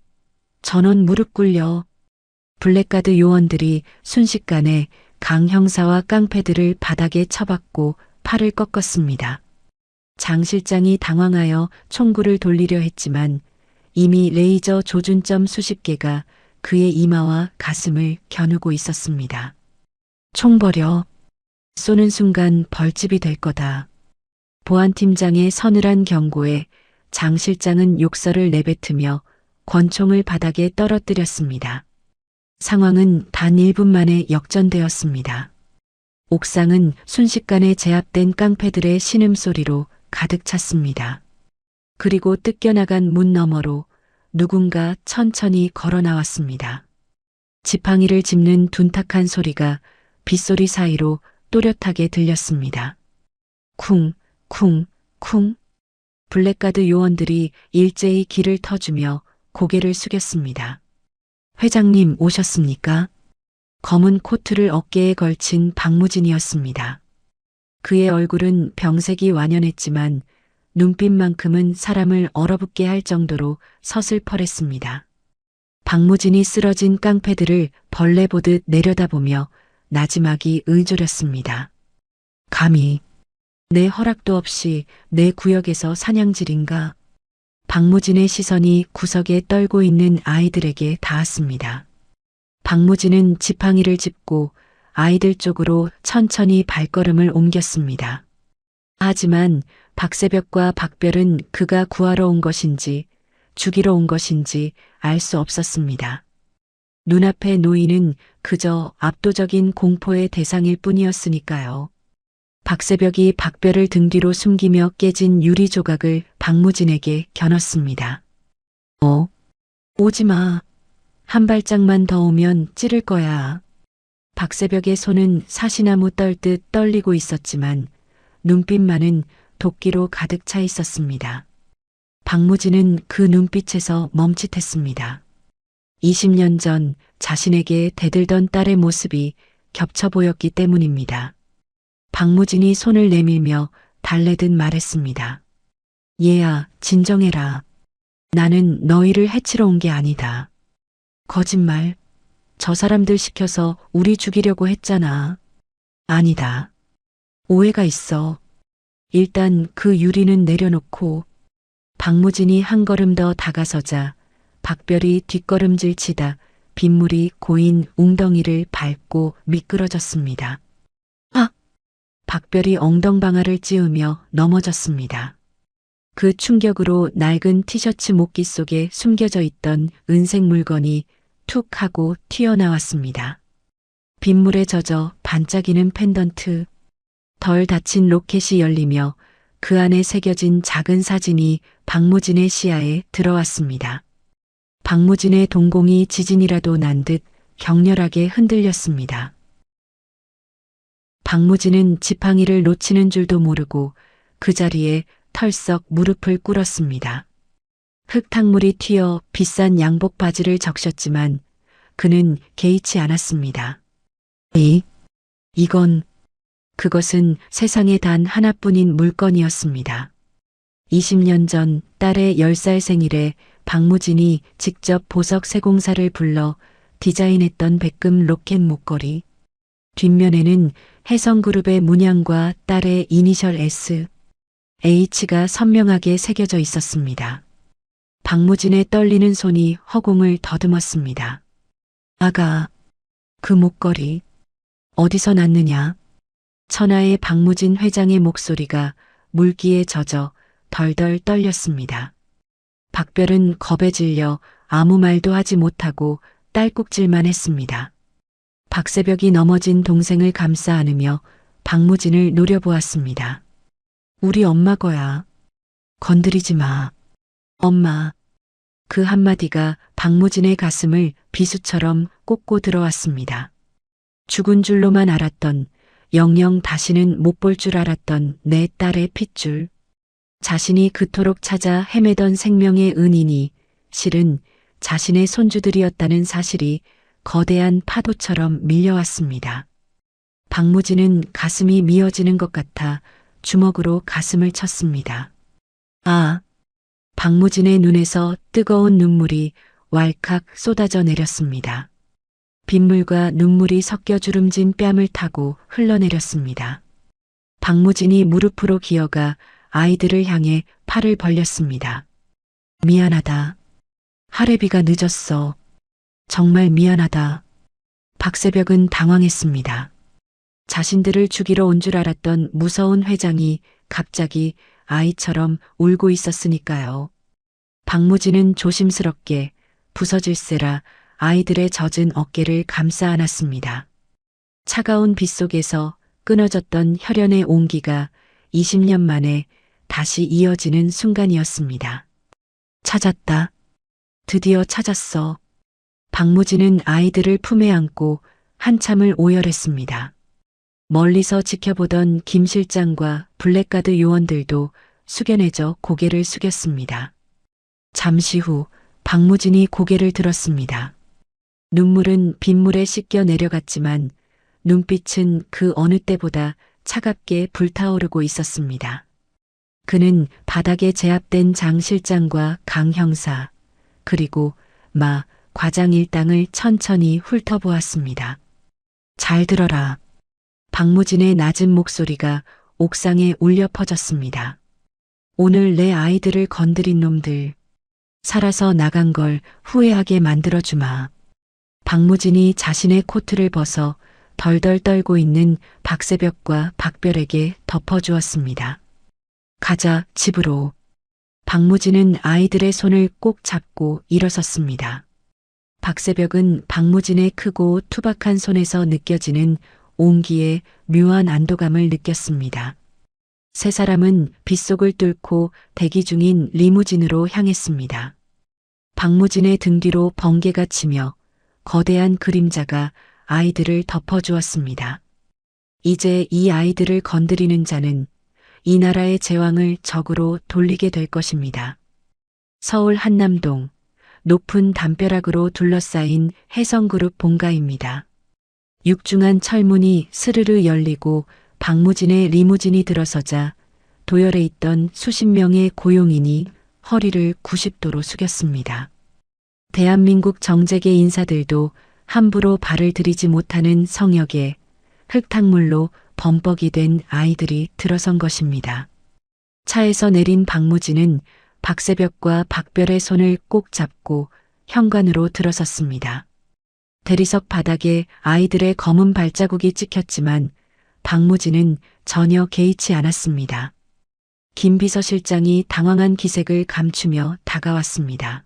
전원 무릎 꿇려. 블랙가드 요원들이 순식간에 강 형사와 깡패들을 바닥에 쳐박고 팔을 꺾었습니다. 장 실장이 당황하여 총구를 돌리려 했지만 이미 레이저 조준점 수십 개가 그의 이마와 가슴을 겨누고 있었습니다. 총 버려. 쏘는 순간 벌집이 될 거다. 보안팀장의 서늘한 경고에 장 실장은 욕설을 내뱉으며 권총을 바닥에 떨어뜨렸습니다. 상황은 단 1분 만에 역전되었습니다. 옥상은 순식간에 제압된 깡패들의 신음소리로 가득 찼습니다. 그리고 뜯겨나간 문 너머로 누군가 천천히 걸어 나왔습니다. 지팡이를 짚는 둔탁한 소리가 빗소리 사이로 또렷하게 들렸습니다. 쿵, 쿵, 쿵. 블랙가드 요원들이 일제히 길을 터주며 고개를 숙였습니다. 회장님 오셨습니까? 검은 코트를 어깨에 걸친 박무진이었습니다. 그의 얼굴은 병색이 완연했지만 눈빛만큼은 사람을 얼어붙게 할 정도로 서슬퍼랬습니다. 박무진이 쓰러진 깡패들을 벌레 보듯 내려다보며 나지막이 의졸였습니다. 감히 내 허락도 없이 내 구역에서 사냥질인가? 박무진의 시선이 구석에 떨고 있는 아이들에게 닿았습니다. 박무진은 지팡이를 짚고 아이들 쪽으로 천천히 발걸음을 옮겼습니다. 하지만 박새벽과 박별은 그가 구하러 온 것인지 죽이러 온 것인지 알 수 없었습니다. 눈앞에 놓이는 그저 압도적인 공포의 대상일 뿐이었으니까요. 박새벽이 박별을 등 뒤로 숨기며 깨진 유리 조각을 박무진에게 겨눴습니다. 오지 마. 한 발짝만 더 오면 찌를 거야. 박새벽의 손은 사시나무 떨듯 떨리고 있었지만 눈빛만은 도끼로 가득 차 있었습니다. 박무진은 그 눈빛에서 멈칫했습니다. 20년 전 자신에게 대들던 딸의 모습이 겹쳐 보였기 때문입니다. 박무진이 손을 내밀며 달래듯 말했습니다. 얘야, 진정해라. 나는 너희를 해치러 온 게 아니다. 거짓말. 저 사람들 시켜서 우리 죽이려고 했잖아. 아니다. 오해가 있어. 일단 그 유리는 내려놓고. 박무진이 한 걸음 더 다가서자 박별이 뒷걸음질 치다 빗물이 고인 웅덩이를 밟고 미끄러졌습니다. 박별이 엉덩방아를 찌우며 넘어졌습니다. 그 충격으로 낡은 티셔츠 목기 속에 숨겨져 있던 은색 물건이 툭 하고 튀어나왔습니다. 빗물에 젖어 반짝이는 펜던트, 덜 닫힌 로켓이 열리며 그 안에 새겨진 작은 사진이 박무진의 시야에 들어왔습니다. 박무진의 동공이 지진이라도 난 듯 격렬하게 흔들렸습니다. 박무진은 지팡이를 놓치는 줄도 모르고 그 자리에 털썩 무릎을 꿇었습니다. 흙탕물이 튀어 비싼 양복 바지를 적셨지만 그는 개의치 않았습니다. 그것은 세상에 단 하나뿐인 물건이었습니다. 20년 전 딸의 10살 생일에 박무진이 직접 보석 세공사를 불러 디자인했던 백금 로켓 목걸이. 뒷면에는 혜성그룹의 문양과 딸의 이니셜 S, H가 선명하게 새겨져 있었습니다. 박무진의 떨리는 손이 허공을 더듬었습니다. 아가, 그 목걸이 어디서 났느냐? 천하의 박무진 회장의 목소리가 물기에 젖어 덜덜 떨렸습니다. 박별은 겁에 질려 아무 말도 하지 못하고 딸꾹질만 했습니다. 박새벽이 넘어진 동생을 감싸 안으며 박무진을 노려보았습니다. 우리 엄마 거야. 건드리지 마. 엄마. 그 한마디가 박무진의 가슴을 비수처럼 꽂고 들어왔습니다. 죽은 줄로만 알았던, 영영 다시는 못 볼 줄 알았던 내 딸의 핏줄. 자신이 그토록 찾아 헤매던 생명의 은인이 실은 자신의 손주들이었다는 사실이 거대한 파도처럼 밀려왔습니다. 박무진은 가슴이 미어지는 것 같아 주먹으로 가슴을 쳤습니다. 박무진의 눈에서 뜨거운 눈물이 왈칵 쏟아져 내렸습니다. 빗물과 눈물이 섞여 주름진 뺨을 타고 흘러내렸습니다. 박무진이 무릎으로 기어가 아이들을 향해 팔을 벌렸습니다. 미안하다. 할애비가 늦었어. 정말 미안하다. 박새벽은 당황했습니다. 자신들을 죽이러 온 줄 알았던 무서운 회장이 갑자기 아이처럼 울고 있었으니까요. 박무진은 조심스럽게 부서질세라 아이들의 젖은 어깨를 감싸 안았습니다. 차가운 빗속에서 끊어졌던 혈연의 온기가 20년 만에 다시 이어지는 순간이었습니다. 찾았다. 드디어 찾았어. 박무진은 아이들을 품에 안고 한참을 오열했습니다. 멀리서 지켜보던 김 실장과 블랙가드 요원들도 숙연해져 고개를 숙였습니다. 잠시 후 박무진이 고개를 들었습니다. 눈물은 빗물에 씻겨 내려갔지만 눈빛은 그 어느 때보다 차갑게 불타오르고 있었습니다. 그는 바닥에 제압된 장 실장과 강 형사, 그리고 과장 일당을 천천히 훑어보았습니다. 잘 들어라. 박무진의 낮은 목소리가 옥상에 울려 퍼졌습니다. 오늘 내 아이들을 건드린 놈들, 살아서 나간 걸 후회하게 만들어주마. 박무진이 자신의 코트를 벗어 덜덜 떨고 있는 박새벽과 박별에게 덮어주었습니다. 가자, 집으로. 박무진은 아이들의 손을 꼭 잡고 일어섰습니다. 박새벽은 박무진의 크고 투박한 손에서 느껴지는 온기에 묘한 안도감을 느꼈습니다. 세 사람은 빗속을 뚫고 대기 중인 리무진으로 향했습니다. 박무진의 등 뒤로 번개가 치며 거대한 그림자가 아이들을 덮어주었습니다. 이제 이 아이들을 건드리는 자는 이 나라의 제왕을 적으로 돌리게 될 것입니다. 서울 한남동, 높은 담벼락으로 둘러싸인 해성그룹 본가입니다. 육중한 철문이 스르르 열리고 박무진의 리무진이 들어서자 도열에 있던 수십 명의 고용인이 허리를 90도로 숙였습니다. 대한민국 정재계 인사들도 함부로 발을 들이지 못하는 성역에 흙탕물로 범벅이 된 아이들이 들어선 것입니다. 차에서 내린 박무진은 박새벽과 박별의 손을 꼭 잡고 현관으로 들어섰습니다. 대리석 바닥에 아이들의 검은 발자국이 찍혔지만 박무진은 전혀 개의치 않았습니다. 김 비서실장이 당황한 기색을 감추며 다가왔습니다.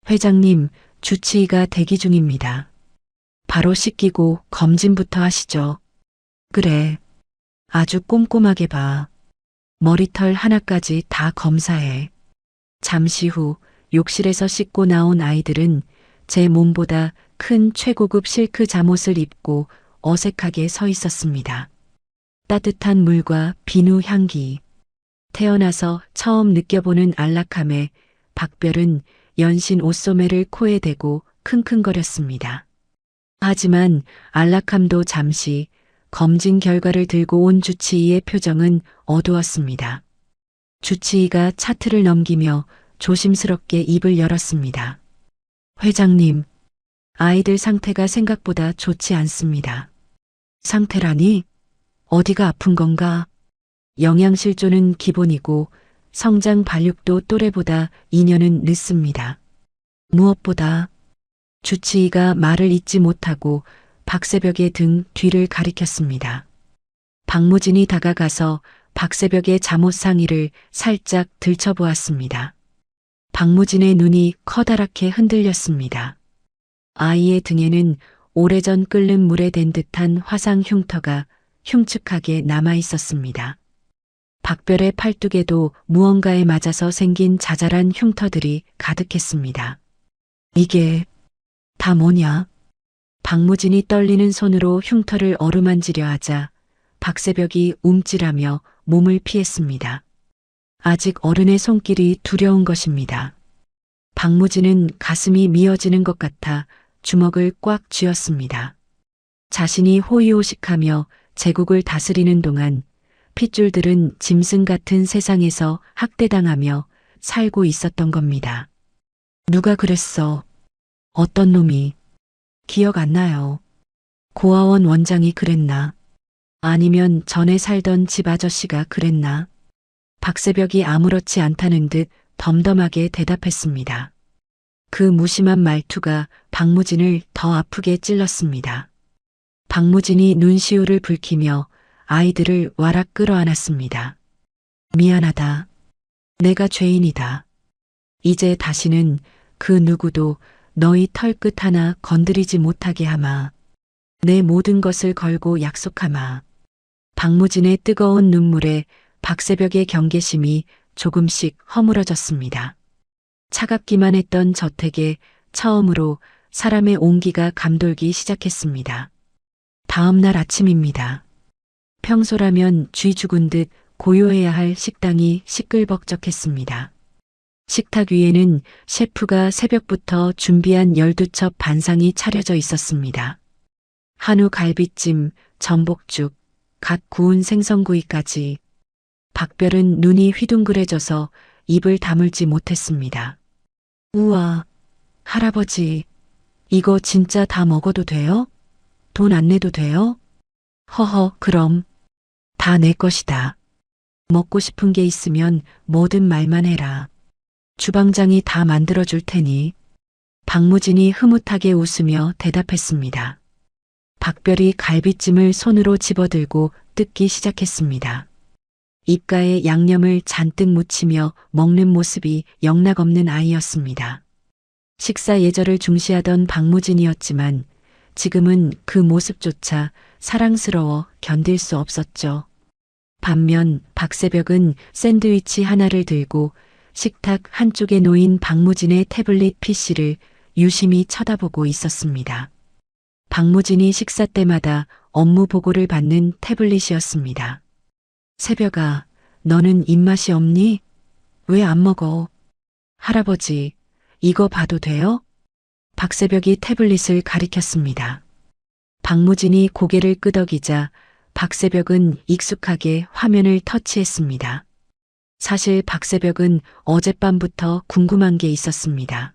회장님, 주치의가 대기 중입니다. 바로 씻기고 검진부터 하시죠. 그래. 아주 꼼꼼하게 봐. 머리털 하나까지 다 검사해. 잠시 후 욕실에서 씻고 나온 아이들은 제 몸보다 큰 최고급 실크 잠옷을 입고 어색하게 서 있었습니다. 따뜻한 물과 비누 향기. 태어나서 처음 느껴보는 안락함에 박별은 연신 옷소매를 코에 대고 킁킁거렸습니다. 하지만 안락함도 잠시, 검진 결과를 들고 온 주치의의 표정은 어두웠습니다. 주치의가 차트를 넘기며 조심스럽게 입을 열었습니다. 회장님, 아이들 상태가 생각보다 좋지 않습니다. 상태라니? 어디가 아픈 건가? 영양실조는 기본이고 성장 발육도 또래보다 2년은 늦습니다. 무엇보다 주치의가 말을 잇지 못하고 박새벽의 등 뒤를 가리켰습니다. 박무진이 다가가서 박새벽의 잠옷 상의를 살짝 들춰보았습니다. 박무진의 눈이 커다랗게 흔들렸습니다. 아이의 등에는 오래전 끓는 물에 댄 듯한 화상 흉터가 흉측하게 남아 있었습니다. 박별의 팔뚝에도 무언가에 맞아서 생긴 자잘한 흉터들이 가득했습니다. 이게 다 뭐냐? 박무진이 떨리는 손으로 흉터를 어루만지려 하자 박새벽이 움찔하며 몸을 피했습니다. 아직 어른의 손길이 두려운 것입니다. 박무진은 가슴이 미어지는 것 같아 주먹을 꽉 쥐었습니다. 자신이 호의호식하며 제국을 다스리는 동안 핏줄들은 짐승 같은 세상에서 학대당하며 살고 있었던 겁니다. 누가 그랬어? 어떤 놈이? 기억 안 나요. 고아원 원장이 그랬나? 아니면 전에 살던 집 아저씨가 그랬나? 박새벽이 아무렇지 않다는 듯 덤덤하게 대답했습니다. 그 무심한 말투가 박무진을 더 아프게 찔렀습니다. 박무진이 눈시울을 붉히며 아이들을 와락 끌어안았습니다. 미안하다. 내가 죄인이다. 이제 다시는 그 누구도 너희 털끝 하나 건드리지 못하게 하마. 내 모든 것을 걸고 약속하마. 박무진의 뜨거운 눈물에 박새벽의 경계심이 조금씩 허물어졌습니다. 차갑기만 했던 저택에 처음으로 사람의 온기가 감돌기 시작했습니다. 다음 날 아침입니다. 평소라면 쥐 죽은 듯 고요해야 할 식당이 시끌벅적했습니다. 식탁 위에는 셰프가 새벽부터 준비한 12첩 반상이 차려져 있었습니다. 한우 갈비찜, 전복죽, 갓 구운 생선구이까지. 박별은 눈이 휘둥그레져서 입을 다물지 못했습니다. 우와, 할아버지, 이거 진짜 다 먹어도 돼요? 돈 안 내도 돼요? 허허, 그럼 다 내 것이다. 먹고 싶은 게 있으면 뭐든 말만 해라. 주방장이 다 만들어줄 테니. 박무진이 흐뭇하게 웃으며 대답했습니다. 박별이 갈비찜을 손으로 집어들고 뜯기 시작했습니다. 입가에 양념을 잔뜩 묻히며 먹는 모습이 영락없는 아이였습니다. 식사 예절을 중시하던 박무진이었지만 지금은 그 모습조차 사랑스러워 견딜 수 없었죠. 반면 박새벽은 샌드위치 하나를 들고 식탁 한쪽에 놓인 박무진의 태블릿 PC를 유심히 쳐다보고 있었습니다. 박무진이 식사 때마다 업무 보고를 받는 태블릿이었습니다. 새벽아, 너는 입맛이 없니? 왜 안 먹어? 할아버지, 이거 봐도 돼요? 박새벽이 태블릿을 가리켰습니다. 박무진이 고개를 끄덕이자 박새벽은 익숙하게 화면을 터치했습니다. 사실 박새벽은 어젯밤부터 궁금한 게 있었습니다.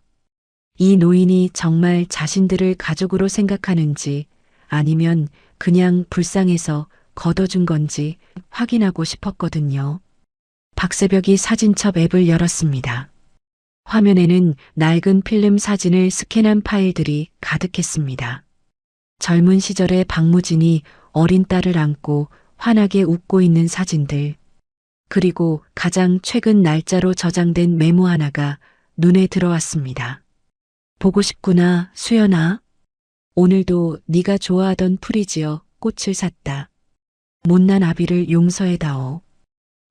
이 노인이 정말 자신들을 가족으로 생각하는지 아니면 그냥 불쌍해서 걷어준 건지 확인하고 싶었거든요. 박새벽이 사진첩 앱을 열었습니다. 화면에는 낡은 필름 사진을 스캔한 파일들이 가득했습니다. 젊은 시절의 박무진이 어린 딸을 안고 환하게 웃고 있는 사진들, 그리고 가장 최근 날짜로 저장된 메모 하나가 눈에 들어왔습니다. 보고 싶구나, 수연아. 오늘도 네가 좋아하던 풀이지어 꽃을 샀다. 못난 아비를 용서해다오.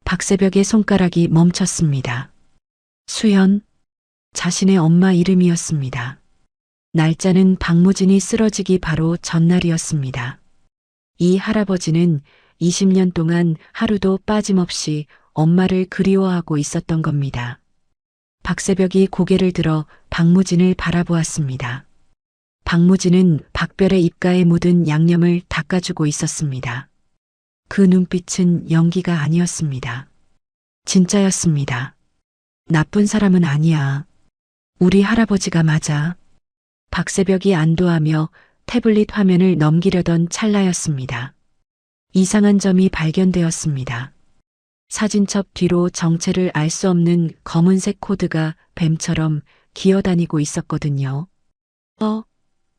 박새벽의 손가락이 멈췄습니다. 수연, 자신의 엄마 이름이었습니다. 날짜는 박무진이 쓰러지기 바로 전날이었습니다. 이 할아버지는 20년 동안 하루도 빠짐없이 엄마를 그리워하고 있었던 겁니다. 박새벽이 고개를 들어 박무진을 바라보았습니다. 박무진은 박별의 입가에 묻은 양념을 닦아주고 있었습니다. 그 눈빛은 연기가 아니었습니다. 진짜였습니다. 나쁜 사람은 아니야. 우리 할아버지가 맞아. 박새벽이 안도하며 태블릿 화면을 넘기려던 찰나였습니다. 이상한 점이 발견되었습니다. 사진첩 뒤로 정체를 알 수 없는 검은색 코드가 뱀처럼 기어다니고 있었거든요.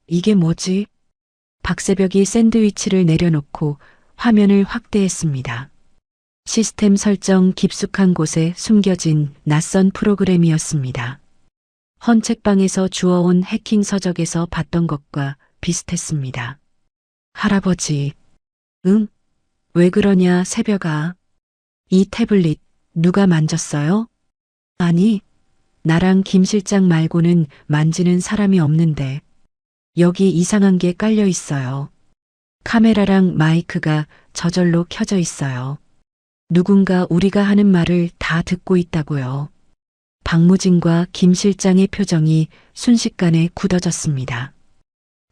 이게 뭐지? 박새벽이 샌드위치를 내려놓고 화면을 확대했습니다. 시스템 설정 깊숙한 곳에 숨겨진 낯선 프로그램이었습니다. 헌책방에서 주워온 해킹 서적에서 봤던 것과 비슷했습니다. 할아버지, 응? 왜 그러냐, 새벽아. 이 태블릿 누가 만졌어요? 아니, 나랑 김 실장 말고는 만지는 사람이 없는데 여기 이상한 게 깔려 있어요. 카메라랑 마이크가 저절로 켜져 있어요. 누군가 우리가 하는 말을 다 듣고 있다고요. 박무진과 김 실장의 표정이 순식간에 굳어졌습니다.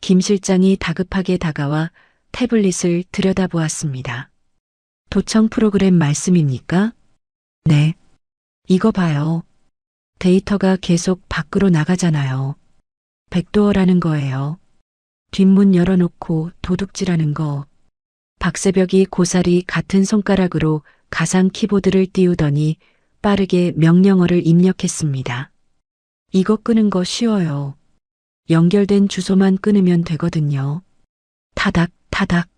김 실장이 다급하게 다가와 태블릿을 들여다보았습니다. 도청 프로그램 말씀입니까? 네. 이거 봐요. 데이터가 계속 밖으로 나가잖아요. 백도어라는 거예요. 뒷문 열어놓고 도둑질하는 거. 박새벽이 고사리 같은 손가락으로 가상 키보드를 띄우더니 빠르게 명령어를 입력했습니다. 이거 끄는 거 쉬워요. 연결된 주소만 끊으면 되거든요. 타닥, 타닥.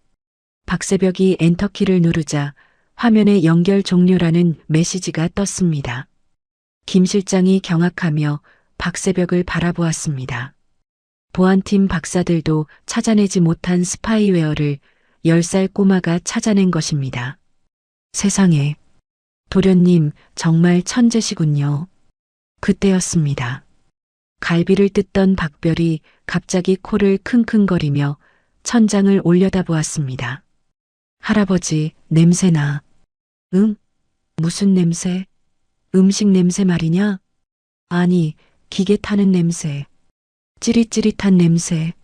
박새벽이 엔터키를 누르자 화면에 연결 종료라는 메시지가 떴습니다. 김 실장이 경악하며 박새벽을 바라보았습니다. 보안팀 박사들도 찾아내지 못한 스파이웨어를 10살 꼬마가 찾아낸 것입니다. 세상에, 도련님 정말 천재시군요. 그때였습니다. 갈비를 뜯던 박별이 갑자기 코를 킁킁거리며 천장을 올려다보았습니다. 할아버지, 냄새나. 응? 무슨 냄새? 음식 냄새 말이냐? 아니, 기계 타는 냄새. 찌릿찌릿한 냄새.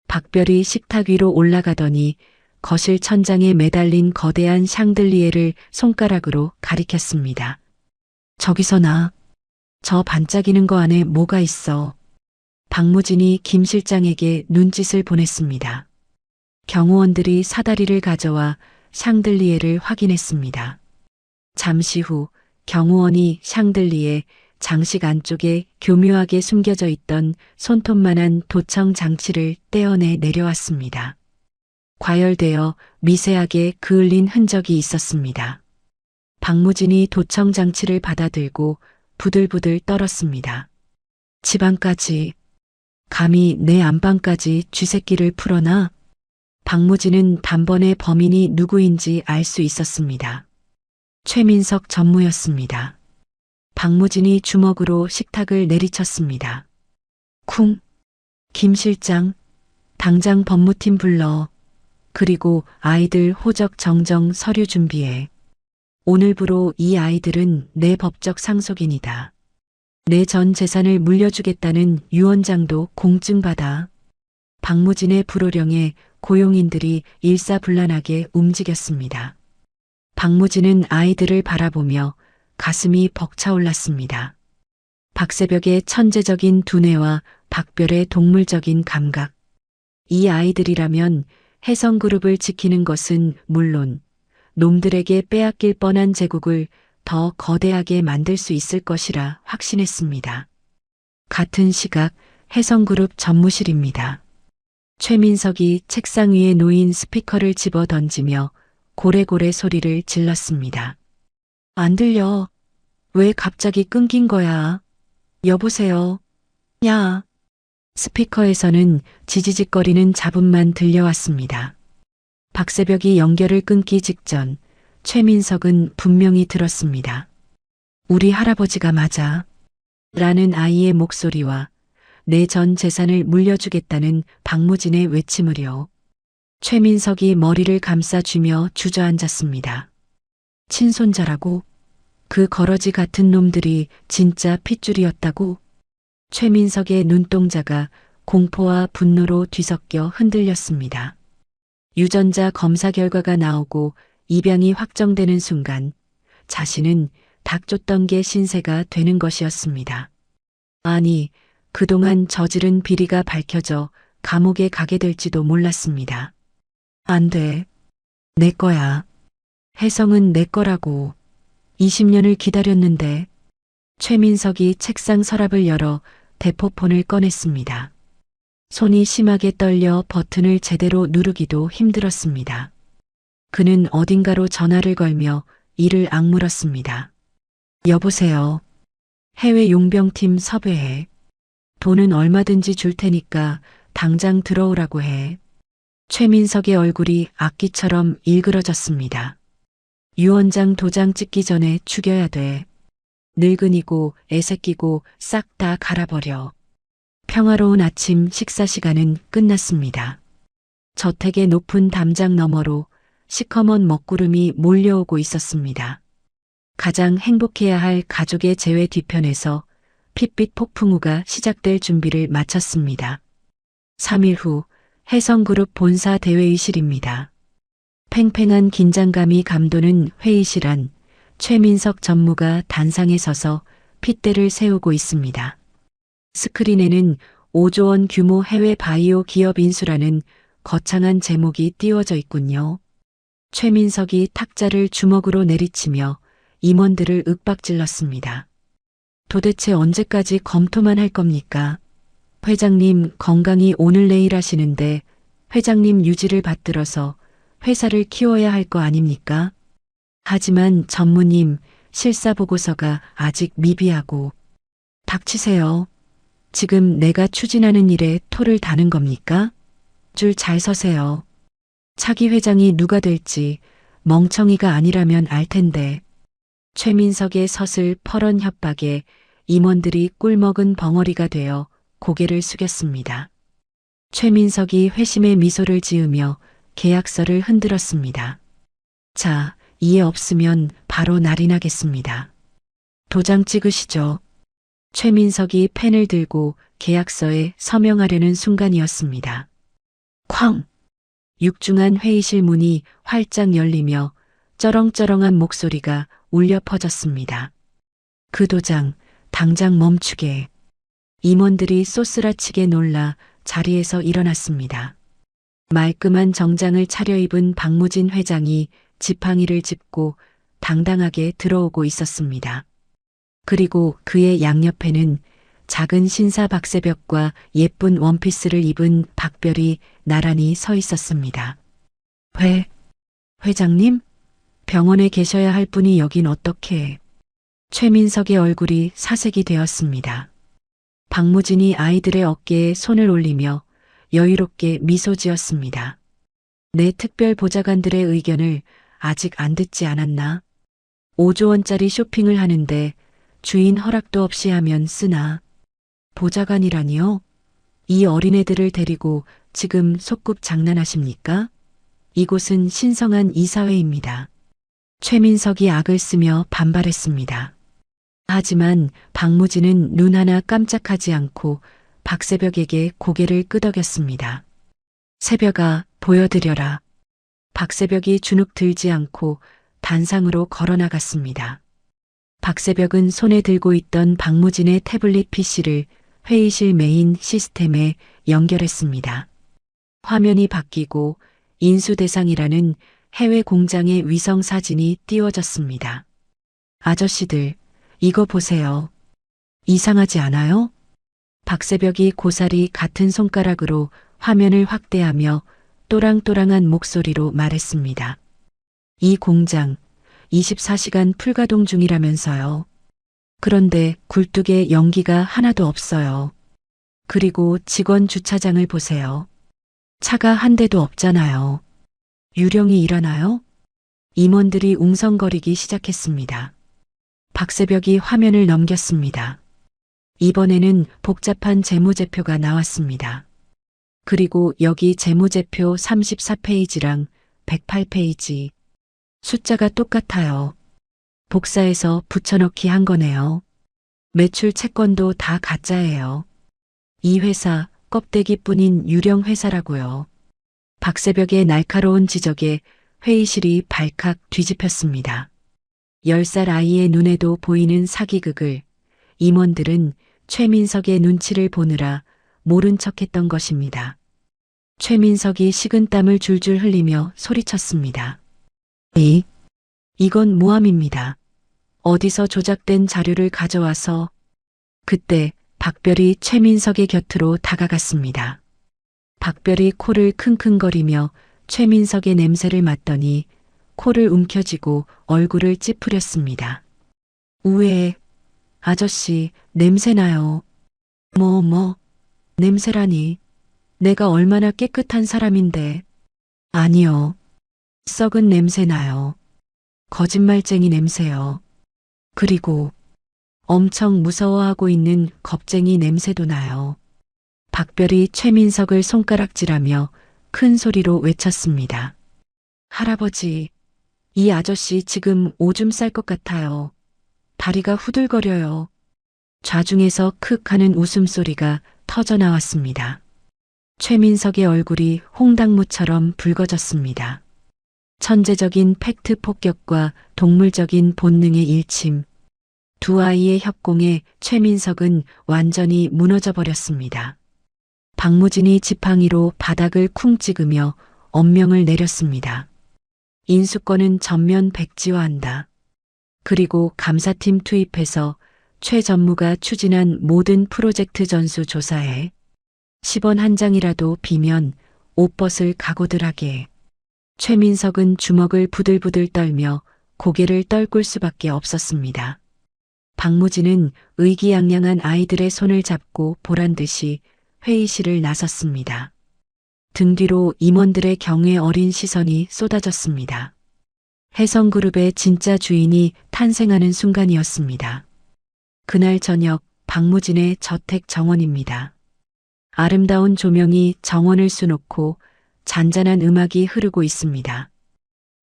박별이 식탁 위로 올라가더니 거실 천장에 매달린 거대한 샹들리에를 손가락으로 가리켰습니다. 저기서 나. 저 반짝이는 거 안에 뭐가 있어. 박무진이 김 실장에게 눈짓을 보냈습니다. 경호원들이 사다리를 가져와 샹들리에를 확인했습니다. 잠시 후 경호원이 샹들리에 장식 안쪽에 교묘하게 숨겨져 있던 손톱만한 도청 장치를 떼어내 내려왔습니다. 과열되어 미세하게 그을린 흔적이 있었습니다. 박무진이 도청 장치를 받아들고 부들부들 떨었습니다. 집안까지, 감히 내 안방까지 쥐새끼를 풀어놔? 박무진은 단번에 범인이 누구인지 알 수 있었습니다. 최민석 전무였습니다. 박무진이 주먹으로 식탁을 내리쳤습니다. 쿵! 김 실장, 당장 법무팀 불러. 그리고 아이들 호적 정정 서류 준비해. 오늘부로 이 아이들은 내 법적 상속인이다. 내 전 재산을 물려주겠다는 유언장도 공증받아. 박무진의 불호령에 고용인들이 일사불란하게 움직였습니다. 박무진은 아이들을 바라보며 가슴이 벅차올랐습니다. 박새벽의 천재적인 두뇌와 박별의 동물적인 감각. 이 아이들이라면 혜성그룹을 지키는 것은 물론 놈들에게 빼앗길 뻔한 제국을 더 거대하게 만들 수 있을 것이라 확신했습니다. 같은 시각 혜성그룹 전무실입니다. 최민석이 책상 위에 놓인 스피커를 집어 던지며 고래고래 소리를 질렀습니다. 안 들려. 왜 갑자기 끊긴 거야? 여보세요. 야. 스피커에서는 지지직거리는 잡음만 들려왔습니다. 박새벽이 연결을 끊기 직전 최민석은 분명히 들었습니다. 우리 할아버지가 맞아. 라는 아이의 목소리와 내 전 재산을 물려주겠다는 박무진의 외침을요. 최민석이 머리를 감싸쥐며 주저앉았습니다. 친손자라고? 그 거러지 같은 놈들이 진짜 핏줄이었다고? 최민석의 눈동자가 공포와 분노로 뒤섞여 흔들렸습니다. 유전자 검사 결과가 나오고 입양이 확정되는 순간 자신은 닥쳤던 게 신세가 되는 것이었습니다. 아니, 그동안 저지른 비리가 밝혀져 감옥에 가게 될지도 몰랐습니다. 안 돼. 내 거야. 혜성은 내 거라고. 20년을 기다렸는데. 최민석이 책상 서랍을 열어 대포폰을 꺼냈습니다. 손이 심하게 떨려 버튼을 제대로 누르기도 힘들었습니다. 그는 어딘가로 전화를 걸며 이를 악물었습니다. 여보세요. 해외 용병팀 섭외해. 돈은 얼마든지 줄 테니까 당장 들어오라고 해. 최민석의 얼굴이 악기처럼 일그러졌습니다. 유언장 도장 찍기 전에 죽여야 돼. 늙은이고 애새끼고 싹 다 갈아버려. 평화로운 아침 식사 시간은 끝났습니다. 저택의 높은 담장 너머로 시커먼 먹구름이 몰려오고 있었습니다. 가장 행복해야 할 가족의 재회 뒤편에서 핏빛 폭풍우가 시작될 준비를 마쳤습니다. 3일 후 혜성그룹 본사 대회의실입니다. 팽팽한 긴장감이 감도는 회의실 안 최민석 전무가 단상에 서서 핏대를 세우고 있습니다. 스크린에는 5조 원 규모 해외 바이오 기업 인수라는 거창한 제목이 띄워져 있군요. 최민석이 탁자를 주먹으로 내리치며 임원들을 윽박질렀습니다. 도대체 언제까지 검토만 할 겁니까? 회장님 건강히 오늘 내일 하시는데 회장님 유지를 받들어서 회사를 키워야 할 거 아닙니까? 하지만 전무님 실사보고서가 아직 미비하고. 닥치세요. 지금 내가 추진하는 일에 토를 다는 겁니까? 줄 잘 서세요. 차기 회장이 누가 될지 멍청이가 아니라면 알 텐데. 최민석의 서슬퍼런 협박에 임원들이 꿀먹은 벙어리가 되어 고개를 숙였습니다. 최민석이 회심의 미소를 지으며 계약서를 흔들었습니다. 자, 이해 없으면 바로 날인하겠습니다. 도장 찍으시죠. 최민석이 펜을 들고 계약서에 서명하려는 순간이었습니다. 쾅! 육중한 회의실 문이 활짝 열리며 쩌렁쩌렁한 목소리가 울려 퍼졌습니다. 그 도장 당장 멈추게. 임원들이 쏘스라치게 놀라 자리에서 일어났습니다. 말끔한 정장을 차려입은 박무진 회장이 지팡이를 짚고 당당하게 들어오고 있었습니다. 그리고 그의 양옆에는 작은 신사 박새벽과 예쁜 원피스를 입은 박별이 나란히 서 있었습니다. 회장님? 병원에 계셔야 할 분이 여긴 어떻게? 최민석의 얼굴이 사색이 되었습니다. 박무진이 아이들의 어깨에 손을 올리며 여유롭게 미소 지었습니다. 내 특별 보좌관들의 의견을 아직 안 듣지 않았나? 5조 원짜리 쇼핑을 하는데 주인 허락도 없이 하면 쓰나? 보좌관이라니요? 이 어린애들을 데리고 지금 속꿉 장난하십니까? 이곳은 신성한 이사회입니다. 최민석이 악을 쓰며 반발했습니다. 하지만 박무진은 눈 하나 깜짝하지 않고 박새벽에게 고개를 끄덕였습니다. 새벽아, 보여드려라. 박새벽이 주눅 들지 않고 단상으로 걸어나갔습니다. 박새벽은 손에 들고 있던 박무진의 태블릿 PC를 회의실 메인 시스템에 연결했습니다. 화면이 바뀌고 인수대상이라는 해외 공장의 위성 사진이 띄워졌습니다. 아저씨들, 이거 보세요. 이상하지 않아요? 박새벽이 고사리 같은 손가락으로 화면을 확대하며 또랑또랑한 목소리로 말했습니다. 이 공장 24시간 풀가동 중이라면서요. 그런데 굴뚝에 연기가 하나도 없어요. 그리고 직원 주차장을 보세요. 차가 한 대도 없잖아요. 유령이 일어나요? 임원들이 웅성거리기 시작했습니다. 박새벽이 화면을 넘겼습니다. 이번에는 복잡한 재무제표가 나왔습니다. 그리고 여기 재무제표 34페이지랑 108페이지. 숫자가 똑같아요. 복사해서 붙여넣기 한 거네요. 매출 채권도 다 가짜예요. 이 회사 껍데기뿐인 유령 회사라고요. 박새벽의 날카로운 지적에 회의실이 발칵 뒤집혔습니다. 10살 아이의 눈에도 보이는 사기극을 임원들은 최민석의 눈치를 보느라 모른 척했던 것입니다. 최민석이 식은땀을 줄줄 흘리며 소리쳤습니다. 이건 모함입니다. 어디서 조작된 자료를 가져와서. 그때 박별이 최민석의 곁으로 다가갔습니다. 박별이 코를 킁킁거리며 최민석의 냄새를 맡더니 코를 움켜쥐고 얼굴을 찌푸렸습니다. 우에, 아저씨, 냄새나요. 냄새라니. 내가 얼마나 깨끗한 사람인데. 아니요. 썩은 냄새 나요. 거짓말쟁이 냄새요. 그리고 엄청 무서워하고 있는 겁쟁이 냄새도 나요. 박별이 최민석을 손가락질하며 큰 소리로 외쳤습니다. 할아버지, 이 아저씨 지금 오줌 쌀 것 같아요. 다리가 후들거려요. 좌중에서 크 하는 웃음소리가 터져 나왔습니다. 최민석의 얼굴이 홍당무처럼 붉어졌습니다. 천재적인 팩트 폭격과 동물적인 본능의 일침. 두 아이의 협공에 최민석은 완전히 무너져 버렸습니다. 박무진이 지팡이로 바닥을 쿵 찍으며 엄명을 내렸습니다. 인수권은 전면 백지화한다. 그리고 감사팀 투입해서 최 전무가 추진한 모든 프로젝트 전수 조사에 10원 한 장이라도 비면 옷벗을 각오들 하게. 최민석은 주먹을 부들부들 떨며 고개를 떨굴 수밖에 없었습니다. 박무진은 의기양양한 아이들의 손을 잡고 보란듯이 회의실을 나섰습니다. 등 뒤로 임원들의 경외 어린 시선이 쏟아졌습니다. 혜성그룹의 진짜 주인이 탄생하는 순간이었습니다. 그날 저녁 박무진의 저택 정원입니다. 아름다운 조명이 정원을 수놓고 잔잔한 음악이 흐르고 있습니다.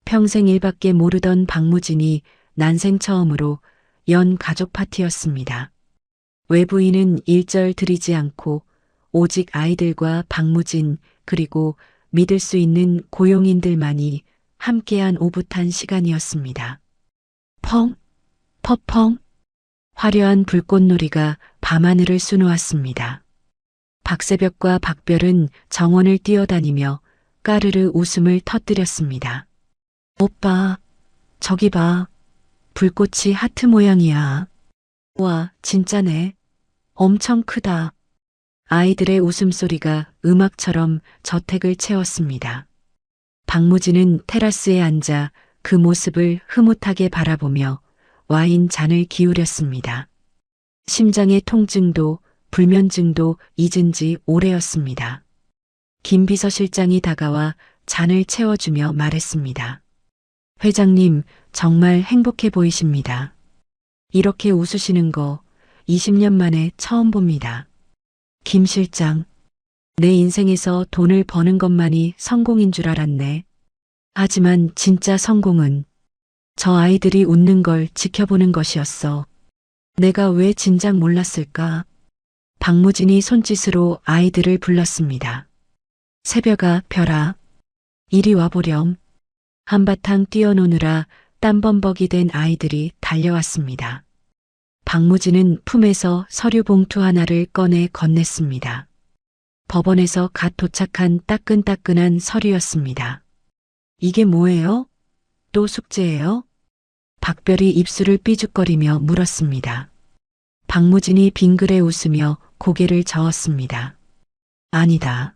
평생 일밖에 모르던 박무진이 난생 처음으로 연 가족 파티였습니다. 외부인은 일절 들이지 않고 오직 아이들과 박무진 그리고 믿을 수 있는 고용인들만이 함께한 오붓한 시간이었습니다. 펑, 퍼펑, 화려한 불꽃놀이가 밤하늘을 수놓았습니다. 박새벽과 박별은 정원을 뛰어다니며 까르르 웃음을 터뜨렸습니다. 오빠, 저기 봐. 불꽃이 하트 모양이야. 와, 진짜네. 엄청 크다. 아이들의 웃음소리가 음악처럼 저택을 채웠습니다. 박무진은 테라스에 앉아 그 모습을 흐뭇하게 바라보며 와인 잔을 기울였습니다. 심장의 통증도 불면증도 잊은 지 오래였습니다. 김 비서실장이 다가와 잔을 채워주며 말했습니다. 회장님, 정말 행복해 보이십니다. 이렇게 웃으시는 거 20년 만에 처음 봅니다. 김 실장, 내 인생에서 돈을 버는 것만이 성공인 줄 알았네. 하지만 진짜 성공은 저 아이들이 웃는 걸 지켜보는 것이었어. 내가 왜 진작 몰랐을까? 박무진이 손짓으로 아이들을 불렀습니다. 새벽아, 별아, 이리 와보렴. 한바탕 뛰어노느라 땀범벅이 된 아이들이 달려왔습니다. 박무진은 품에서 서류 봉투 하나를 꺼내 건넸습니다. 법원에서 갓 도착한 따끈따끈한 서류였습니다. 이게 뭐예요? 또 숙제예요? 박별이 입술을 삐죽거리며 물었습니다. 박무진이 빙그레 웃으며 고개를 저었습니다. 아니다.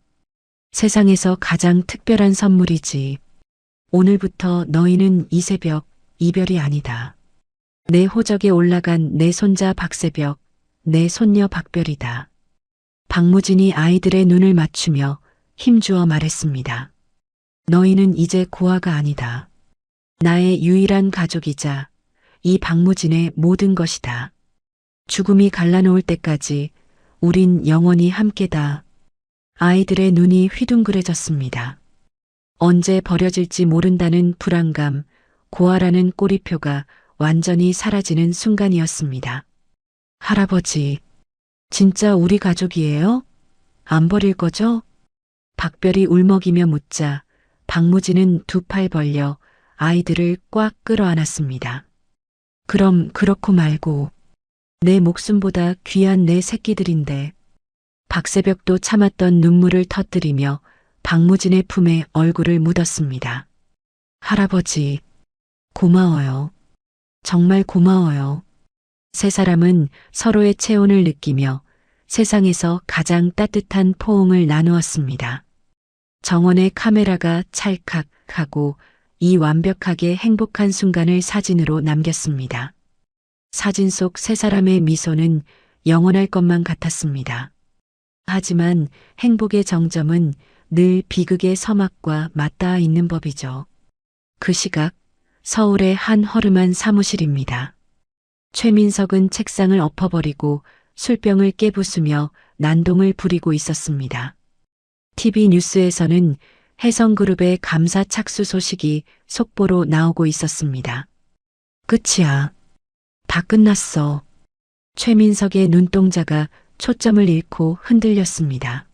세상에서 가장 특별한 선물이지. 오늘부터 너희는 이 새벽 이별이 아니다. 내 호적에 올라간 내 손자 박새벽, 내 손녀 박별이다. 박무진이 아이들의 눈을 맞추며 힘주어 말했습니다. 너희는 이제 고아가 아니다. 나의 유일한 가족이자 이 박무진의 모든 것이다. 죽음이 갈라놓을 때까지 우린 영원히 함께다. 아이들의 눈이 휘둥그레졌습니다. 언제 버려질지 모른다는 불안감, 고아라는 꼬리표가 완전히 사라지는 순간이었습니다. 할아버지, 진짜 우리 가족이에요? 안 버릴 거죠? 박별이 울먹이며 묻자 박무진은 두 팔 벌려 아이들을 꽉 끌어안았습니다. 그럼 그렇고 말고 내 목숨보다 귀한 내 새끼들인데. 박새벽도 참았던 눈물을 터뜨리며 박무진의 품에 얼굴을 묻었습니다. 할아버지, 고마워요. 정말 고마워요. 세 사람은 서로의 체온을 느끼며 세상에서 가장 따뜻한 포옹을 나누었습니다. 정원의 카메라가 찰칵 하고 이 완벽하게 행복한 순간을 사진으로 남겼습니다. 사진 속 세 사람의 미소는 영원할 것만 같았습니다. 하지만 행복의 정점은 늘 비극의 서막과 맞닿아 있는 법이죠. 그 시각 서울의 한 허름한 사무실입니다. 최민석은 책상을 엎어버리고 술병을 깨부수며 난동을 부리고 있었습니다. TV 뉴스에서는 혜성그룹의 감사 착수 소식이 속보로 나오고 있었습니다. 끝이야. 다 끝났어. 최민석의 눈동자가 초점을 잃고 흔들렸습니다.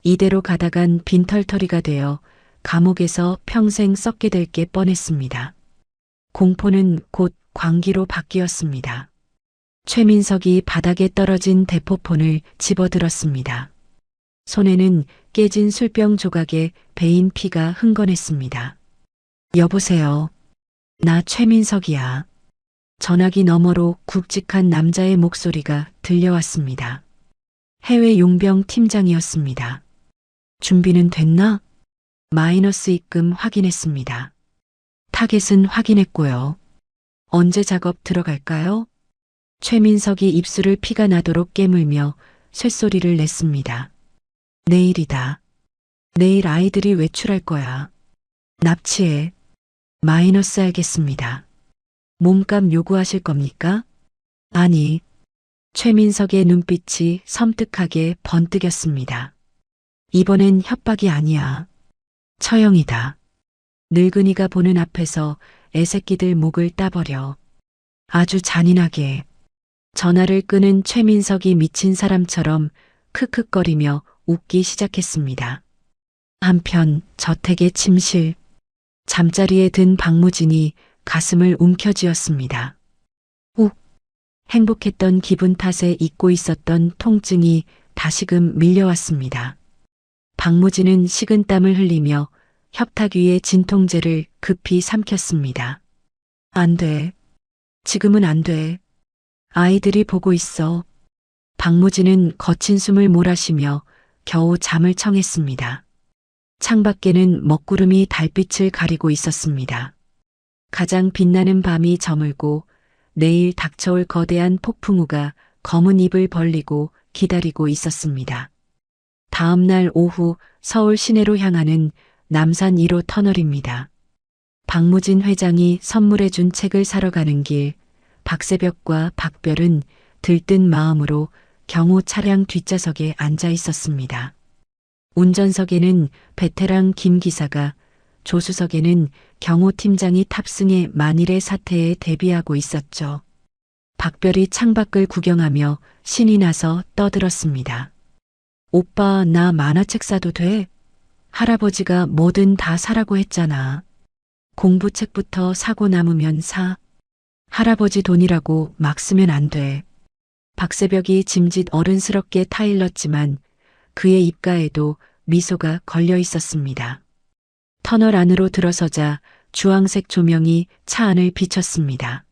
이대로 가다간 빈털터리가 되어 감옥에서 평생 썩게 될 게 뻔했습니다. 공포는 곧 광기로 바뀌었습니다. 최민석이 바닥에 떨어진 대포폰을 집어들었습니다. 손에는 깨진 술병 조각에 배인 피가 흥건했습니다. 여보세요. 나 최민석이야. 전화기 너머로 굵직한 남자의 목소리가 들려왔습니다. 해외 용병 팀장이었습니다. 준비는 됐나? 마이너스 입금 확인했습니다. 타겟은 확인했고요. 언제 작업 들어갈까요? 최민석이 입술을 피가 나도록 깨물며 쇳소리를 냈습니다. 내일이다. 내일 아이들이 외출할 거야. 납치해. 마이너스 알겠습니다. 몸값 요구하실 겁니까? 아니. 최민석의 눈빛이 섬뜩하게 번뜩였습니다. 이번엔 협박이 아니야. 처형이다. 늙은이가 보는 앞에서 애새끼들 목을 따버려. 아주 잔인하게. 전화를 끄는 최민석이 미친 사람처럼 크크거리며 웃기 시작했습니다. 한편 저택의 침실. 잠자리에 든 박무진이 가슴을 움켜쥐었습니다. 욱. 행복했던 기분 탓에 잊고 있었던 통증이 다시금 밀려왔습니다. 박무진은 식은땀을 흘리며 협탁 위에 진통제를 급히 삼켰습니다. 안 돼. 지금은 안 돼. 아이들이 보고 있어. 박무진은 거친 숨을 몰아쉬며 겨우 잠을 청했습니다. 창밖에는 먹구름이 달빛을 가리고 있었습니다. 가장 빛나는 밤이 저물고 내일 닥쳐올 거대한 폭풍우가 검은 입을 벌리고 기다리고 있었습니다. 다음 날 오후 서울 시내로 향하는 남산 1호 터널입니다. 박무진 회장이 선물해준 책을 사러 가는 길, 박새벽과 박별은 들뜬 마음으로 경호 차량 뒷좌석에 앉아 있었습니다. 운전석에는 베테랑 김 기사가, 조수석에는 경호 팀장이 탑승해 만일의 사태에 대비하고 있었죠. 박별이 창밖을 구경하며 신이 나서 떠들었습니다. 오빠, 나 만화책 사도 돼? 할아버지가 뭐든 다 사라고 했잖아. 공부책부터 사고 남으면 사. 할아버지 돈이라고 막 쓰면 안 돼. 박새벽이 짐짓 어른스럽게 타일렀지만 그의 입가에도 미소가 걸려 있었습니다. 터널 안으로 들어서자 주황색 조명이 차 안을 비쳤습니다.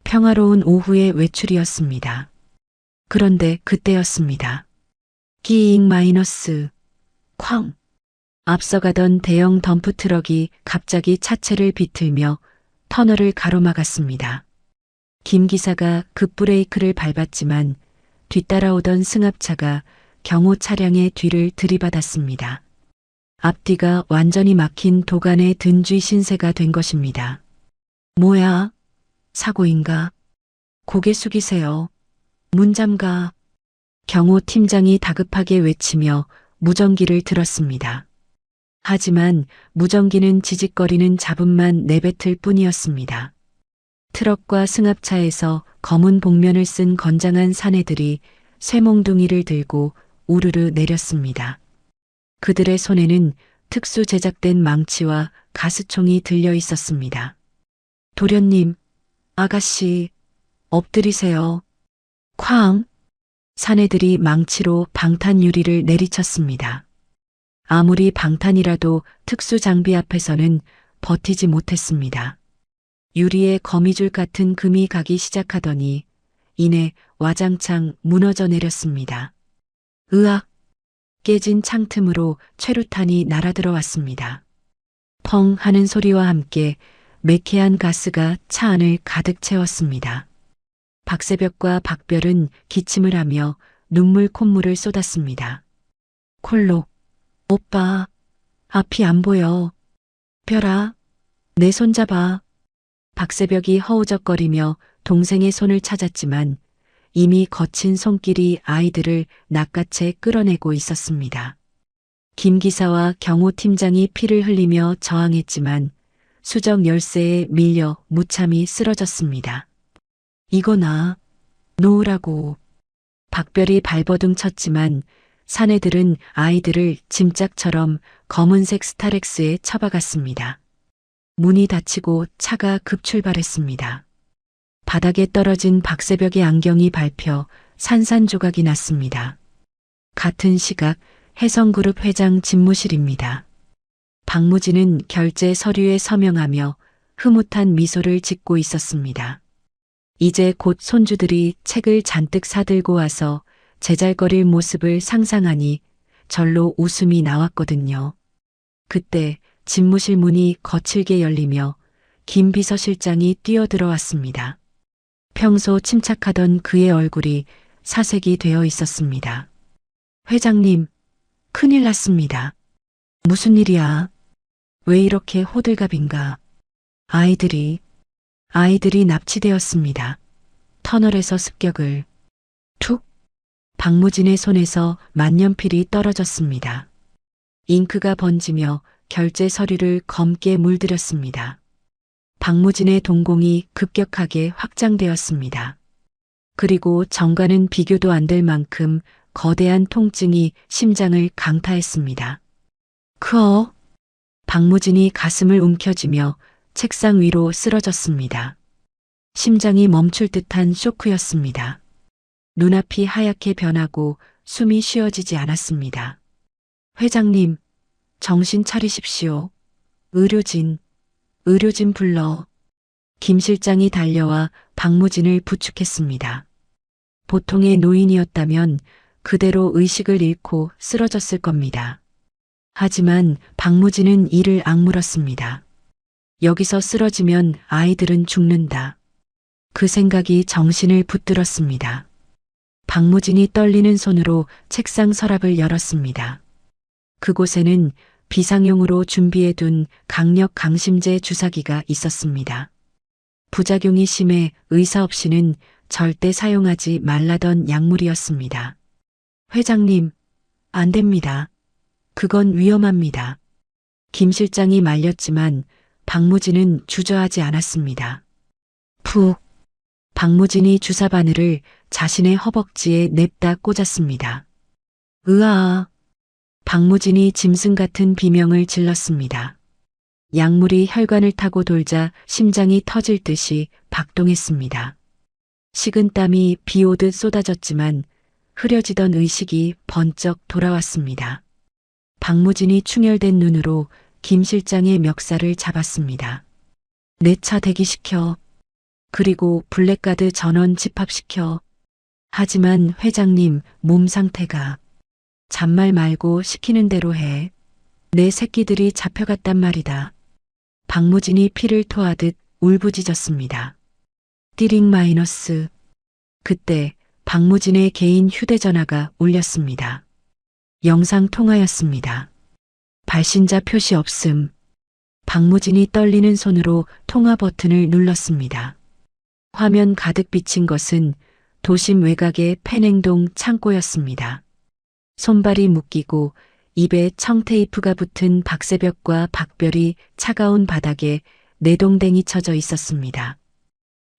평화로운 오후의 외출이었습니다. 그런데 그때였습니다. 끼잉 마이너스 쾅. 앞서가던 대형 덤프트럭이 갑자기 차체를 비틀며 터널을 가로막았습니다. 김 기사가 급브레이크를 밟았지만 뒤따라오던 승합차가 경호 차량의 뒤를 들이받았습니다. 앞뒤가 완전히 막힌 도간의 든쥐 신세가 된 것입니다. 뭐야? 사고인가? 고개 숙이세요. 문 잠가. 경호 팀장이 다급하게 외치며 무전기를 들었습니다. 하지만 무전기는 지직거리는 잡음만 내뱉을 뿐이었습니다. 트럭과 승합차에서 검은 복면을 쓴 건장한 사내들이 쇠몽둥이를 들고 우르르 내렸습니다. 그들의 손에는 특수 제작된 망치와 가스총이 들려 있었습니다. 도련님, 아가씨, 엎드리세요. 쾅! 사내들이 망치로 방탄 유리를 내리쳤습니다. 아무리 방탄이라도 특수 장비 앞에서는 버티지 못했습니다. 유리에 거미줄 같은 금이 가기 시작하더니 이내 와장창 무너져 내렸습니다. 으악! 깨진 창틈으로 최루탄이 날아들어왔습니다. 펑 하는 소리와 함께 매캐한 가스가 차 안을 가득 채웠습니다. 박새벽과 박별은 기침을 하며 눈물 콧물을 쏟았습니다. 콜록, 오빠, 앞이 안 보여. 별아, 내 손 잡아. 박새벽이 허우적거리며 동생의 손을 찾았지만 이미 거친 손길이 아이들을 낚아채 끌어내고 있었습니다. 김 기사와 경호 팀장이 피를 흘리며 저항했지만 수정 열쇠에 밀려 무참히 쓰러졌습니다. 이거나 놓으라고. 박별이 발버둥 쳤지만 사내들은 아이들을 짐짝처럼 검은색 스타렉스에 처박았습니다. 문이 닫히고 차가 급출발했습니다. 바닥에 떨어진 박새벽의 안경이 밟혀 산산조각이 났습니다. 같은 시각 혜성그룹 회장 집무실입니다. 박무진은 결제 서류에 서명하며 흐뭇한 미소를 짓고 있었습니다. 이제 곧 손주들이 책을 잔뜩 사들고 와서 제잘거릴 모습을 상상하니 절로 웃음이 나왔거든요. 그때 집무실 문이 거칠게 열리며 김 비서실장이 뛰어들어왔습니다. 평소 침착하던 그의 얼굴이 사색이 되어 있었습니다. 회장님, 큰일 났습니다. 무슨 일이야? 왜 이렇게 호들갑인가? 아이들이 납치되었습니다. 터널에서 습격을. 툭! 박무진의 손에서 만년필이 떨어졌습니다. 잉크가 번지며 결제 서류를 검게 물들였습니다. 박무진의 동공이 급격하게 확장되었습니다. 그리고 정과는 비교도 안 될 만큼 거대한 통증이 심장을 강타했습니다. 크어! 박무진이 가슴을 움켜쥐며 책상 위로 쓰러졌습니다. 심장이 멈출 듯한 쇼크였습니다. 눈앞이 하얗게 변하고 숨이 쉬어지지 않았습니다. 회장님, 정신 차리십시오. 의료진, 의료진 불러. 김 실장이 달려와 박무진을 부축했습니다. 보통의 노인이었다면 그대로 의식을 잃고 쓰러졌을 겁니다. 하지만 박무진은 이를 악물었습니다. 여기서 쓰러지면 아이들은 죽는다. 그 생각이 정신을 붙들었습니다. 박무진이 떨리는 손으로 책상 서랍을 열었습니다. 그곳에는 비상용으로 준비해둔 강력 강심제 주사기가 있었습니다. 부작용이 심해 의사 없이는 절대 사용하지 말라던 약물이었습니다. 회장님, 안 됩니다. 그건 위험합니다. 김 실장이 말렸지만 박무진은 주저하지 않았습니다. 푹. 박무진이 주사 바늘을 자신의 허벅지에 냅다 꽂았습니다. 으아. 박무진이 짐승 같은 비명을 질렀습니다. 약물이 혈관을 타고 돌자 심장이 터질 듯이 박동했습니다. 식은땀이 비 오듯 쏟아졌지만 흐려지던 의식이 번쩍 돌아왔습니다. 박무진이 충혈된 눈으로 김 실장의 멱살을 잡았습니다. 내 차 대기시켜. 그리고 블랙가드 전원 집합시켜. 하지만 회장님 몸 상태가. 잔말 말고 시키는 대로 해. 내 새끼들이 잡혀갔단 말이다. 박무진이 피를 토하듯 울부짖었습니다. 띠링 마이너스. 그때 박무진의 개인 휴대전화가 울렸습니다. 영상 통화였습니다. 발신자 표시 없음. 박무진이 떨리는 손으로 통화 버튼을 눌렀습니다. 화면 가득 비친 것은 도심 외곽의 peneng동 창고였습니다. 손발이 묶이고 입에 청테이프가 붙은 박세벽과 박별이 차가운 바닥에 내동댕이 쳐져 있었습니다.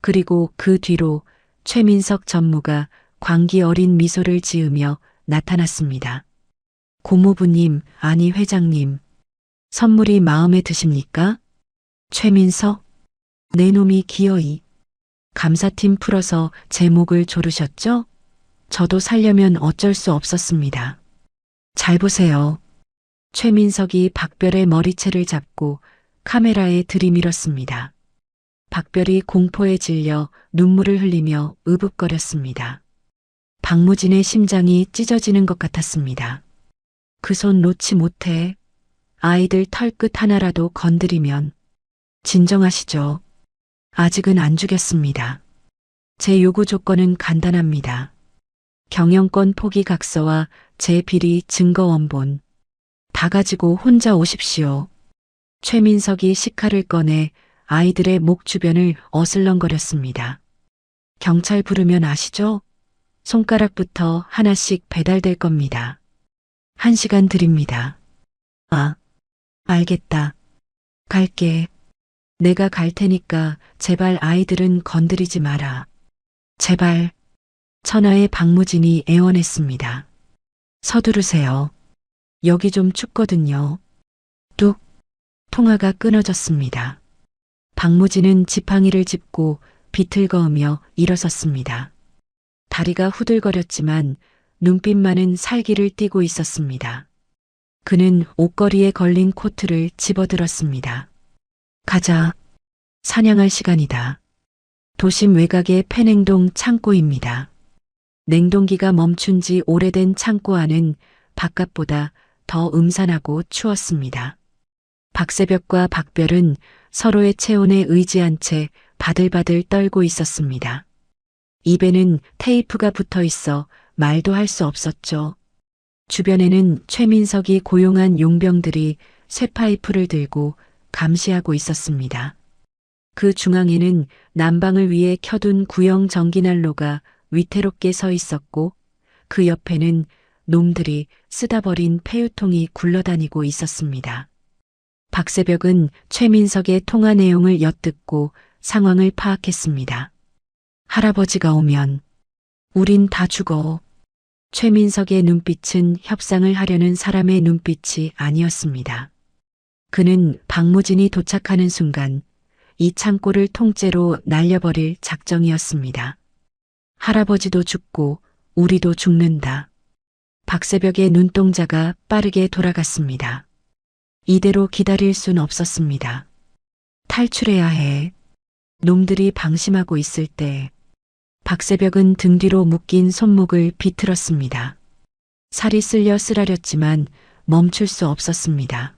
그리고 그 뒤로 최민석 전무가 광기 어린 미소를 지으며 나타났습니다. 고모부님, 아니 회장님. 선물이 마음에 드십니까? 최민석? 내 놈이 기어이. 감사팀 풀어서 제 목을 조르셨죠? 저도 살려면 어쩔 수 없었습니다. 잘 보세요. 최민석이 박별의 머리채를 잡고 카메라에 들이밀었습니다. 박별이 공포에 질려 눈물을 흘리며 으붑거렸습니다. 박무진의 심장이 찢어지는 것 같았습니다. 그 손 놓지 못해. 아이들 털끝 하나라도 건드리면. 진정하시죠. 아직은 안 죽였습니다. 제 요구 조건은 간단합니다. 경영권 포기 각서와 제 비리 증거 원본. 다 가지고 혼자 오십시오. 최민석이 식칼을 꺼내 아이들의 목 주변을 어슬렁거렸습니다. 경찰 부르면 아시죠? 손가락부터 하나씩 배달될 겁니다. 1시간 드립니다. 아, 알겠다. 갈게. 내가 갈 테니까 제발 아이들은 건드리지 마라. 제발. 천하의 박무진이 애원했습니다. 서두르세요. 여기 좀 춥거든요. 뚝. 통화가 끊어졌습니다. 박무진은 지팡이를 짚고 비틀거으며 일어섰습니다. 다리가 후들거렸지만 눈빛만은 살기를 띠고 있었습니다. 그는 옷걸이에 걸린 코트를 집어들었습니다. 가자. 사냥할 시간이다. 도심 외곽의 peneng동 창고입니다. 냉동기가 멈춘 지 오래된 창고 안은 바깥보다 더 음산하고 추웠습니다. 박세벽과 박별은 서로의 체온에 의지한 채 바들바들 떨고 있었습니다. 입에는 테이프가 붙어 있어 말도 할 수 없었죠. 주변에는 최민석이 고용한 용병들이 쇠파이프를 들고 감시하고 있었습니다. 그 중앙에는 난방을 위해 켜둔 구형 전기난로가 위태롭게 서 있었고 그 옆에는 놈들이 쓰다 버린 폐유통이 굴러다니고 있었습니다. 박세벽은 최민석의 통화 내용을 엿듣고 상황을 파악했습니다. 할아버지가 오면 우린 다 죽어. 최민석의 눈빛은 협상을 하려는 사람의 눈빛이 아니었습니다. 그는 박무진이 도착하는 순간 이 창고를 통째로 날려버릴 작정이었습니다. 할아버지도 죽고 우리도 죽는다. 박새벽의 눈동자가 빠르게 돌아갔습니다. 이대로 기다릴 순 없었습니다. 탈출해야 해. 놈들이 방심하고 있을 때 박새벽은 등 뒤로 묶인 손목을 비틀었습니다. 살이 쓸려 쓰라렸지만 멈출 수 없었습니다.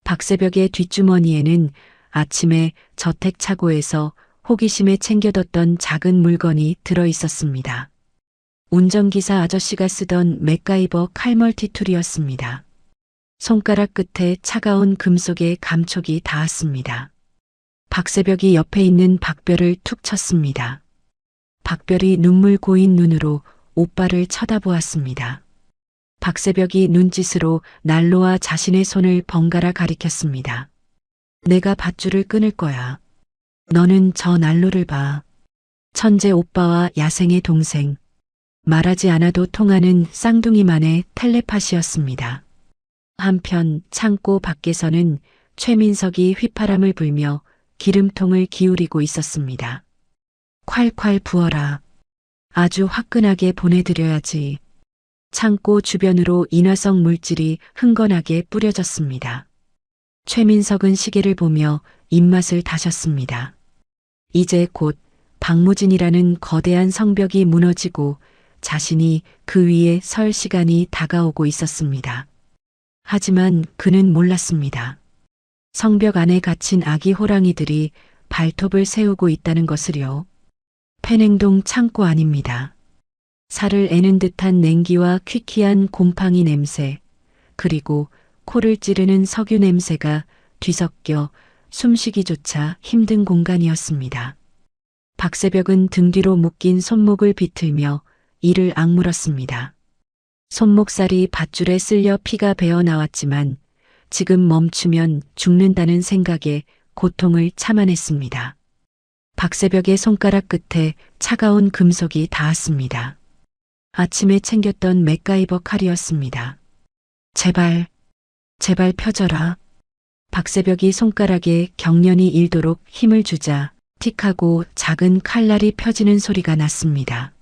박새벽의 뒷주머니에는 아침에 저택 차고에서 호기심에 챙겨뒀던 작은 물건이 들어 있었습니다. 운전기사 아저씨가 쓰던 맥가이버 칼멀티툴이었습니다. 손가락 끝에 차가운 금속의 감촉이 닿았습니다. 박새벽이 옆에 있는 박별을 툭 쳤습니다. 박별이 눈물 고인 눈으로 오빠를 쳐다보았습니다. 박새벽이 눈짓으로 난로와 자신의 손을 번갈아 가리켰습니다. 내가 밧줄을 끊을 거야. 너는 저 난로를 봐. 천재 오빠와 야생의 동생. 말하지 않아도 통하는 쌍둥이만의 텔레파시였습니다. 한편 창고 밖에서는 최민석이 휘파람을 불며 기름통을 기울이고 있었습니다. 콸콸 부어라. 아주 화끈하게 보내드려야지. 창고 주변으로 인화성 물질이 흥건하게 뿌려졌습니다. 최민석은 시계를 보며 입맛을 다셨습니다. 이제 곧 박무진이라는 거대한 성벽이 무너지고 자신이 그 위에 설 시간이 다가오고 있었습니다. 하지만 그는 몰랐습니다. 성벽 안에 갇힌 아기 호랑이들이 발톱을 세우고 있다는 것을요. 패냉동 창고 아닙니다. 살을 애는 듯한 냉기와 퀴퀴한 곰팡이 냄새, 그리고 코를 찌르는 석유 냄새가 뒤섞여 숨쉬기조차 힘든 공간이었습니다. 박새벽은 등 뒤로 묶인 손목을 비틀며 이를 악물었습니다. 손목살이 밧줄에 쓸려 피가 배어 나왔지만 지금 멈추면 죽는다는 생각에 고통을 참아냈습니다. 박새벽의 손가락 끝에 차가운 금속이 닿았습니다. 아침에 챙겼던 맥가이버 칼이었습니다. 제발 펴져라. 박새벽이 손가락에 경련이 일도록 힘을 주자 틱하고 작은 칼날이 펴지는 소리가 났습니다.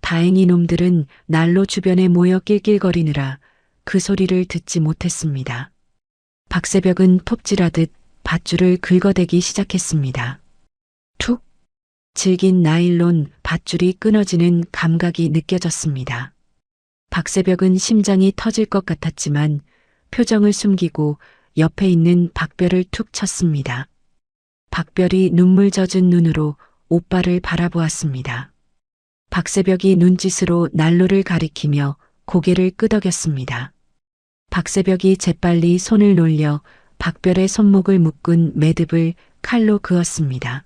다행히 놈들은 난로 주변에 모여 낄낄거리느라 그 소리를 듣지 못했습니다. 박새벽은 톱질하듯 밧줄을 긁어대기 시작했습니다. 툭! 질긴 나일론 밧줄이 끊어지는 감각이 느껴졌습니다. 박새벽은 심장이 터질 것 같았지만 표정을 숨기고 옆에 있는 박별을 툭 쳤습니다. 박별이 눈물 젖은 눈으로 오빠를 바라보았습니다. 박새벽이 눈짓으로 난로를 가리키며 고개를 끄덕였습니다. 박새벽이 재빨리 손을 놀려 박별의 손목을 묶은 매듭을 칼로 그었습니다.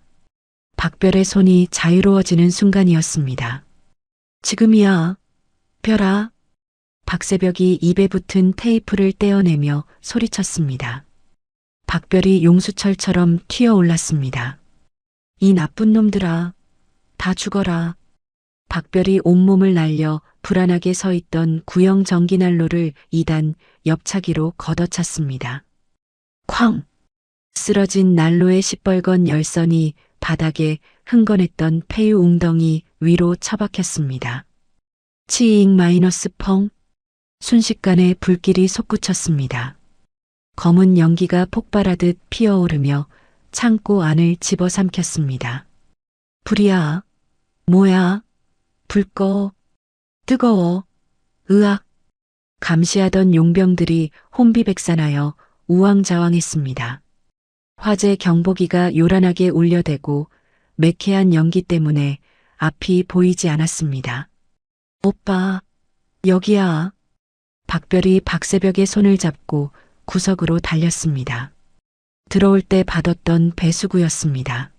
박별의 손이 자유로워지는 순간이었습니다. 지금이야, 별아. 박새벽이 입에 붙은 테이프를 떼어내며 소리쳤습니다. 박별이 용수철처럼 튀어올랐습니다. 이 나쁜 놈들아, 다 죽어라. 박별이 온몸을 날려 불안하게 서 있던 구형 전기난로를 2단 옆차기로 걷어찼습니다. 쾅! 쓰러진 난로의 시뻘건 열선이 바닥에 흥건했던 폐유 웅덩이 위로 처박혔습니다. 치잉 마이너스 펑! 순식간에 불길이 솟구쳤습니다. 검은 연기가 폭발하듯 피어오르며 창고 안을 집어삼켰습니다. 불이야. 뭐야? 불 꺼. 뜨거워. 으악. 감시하던 용병들이 혼비백산하여 우왕좌왕했습니다. 화재 경보기가 요란하게 울려대고 매캐한 연기 때문에 앞이 보이지 않았습니다. 오빠, 여기야. 박별이 박새벽의 손을 잡고 구석으로 달렸습니다. 들어올 때 받았던 배수구였습니다.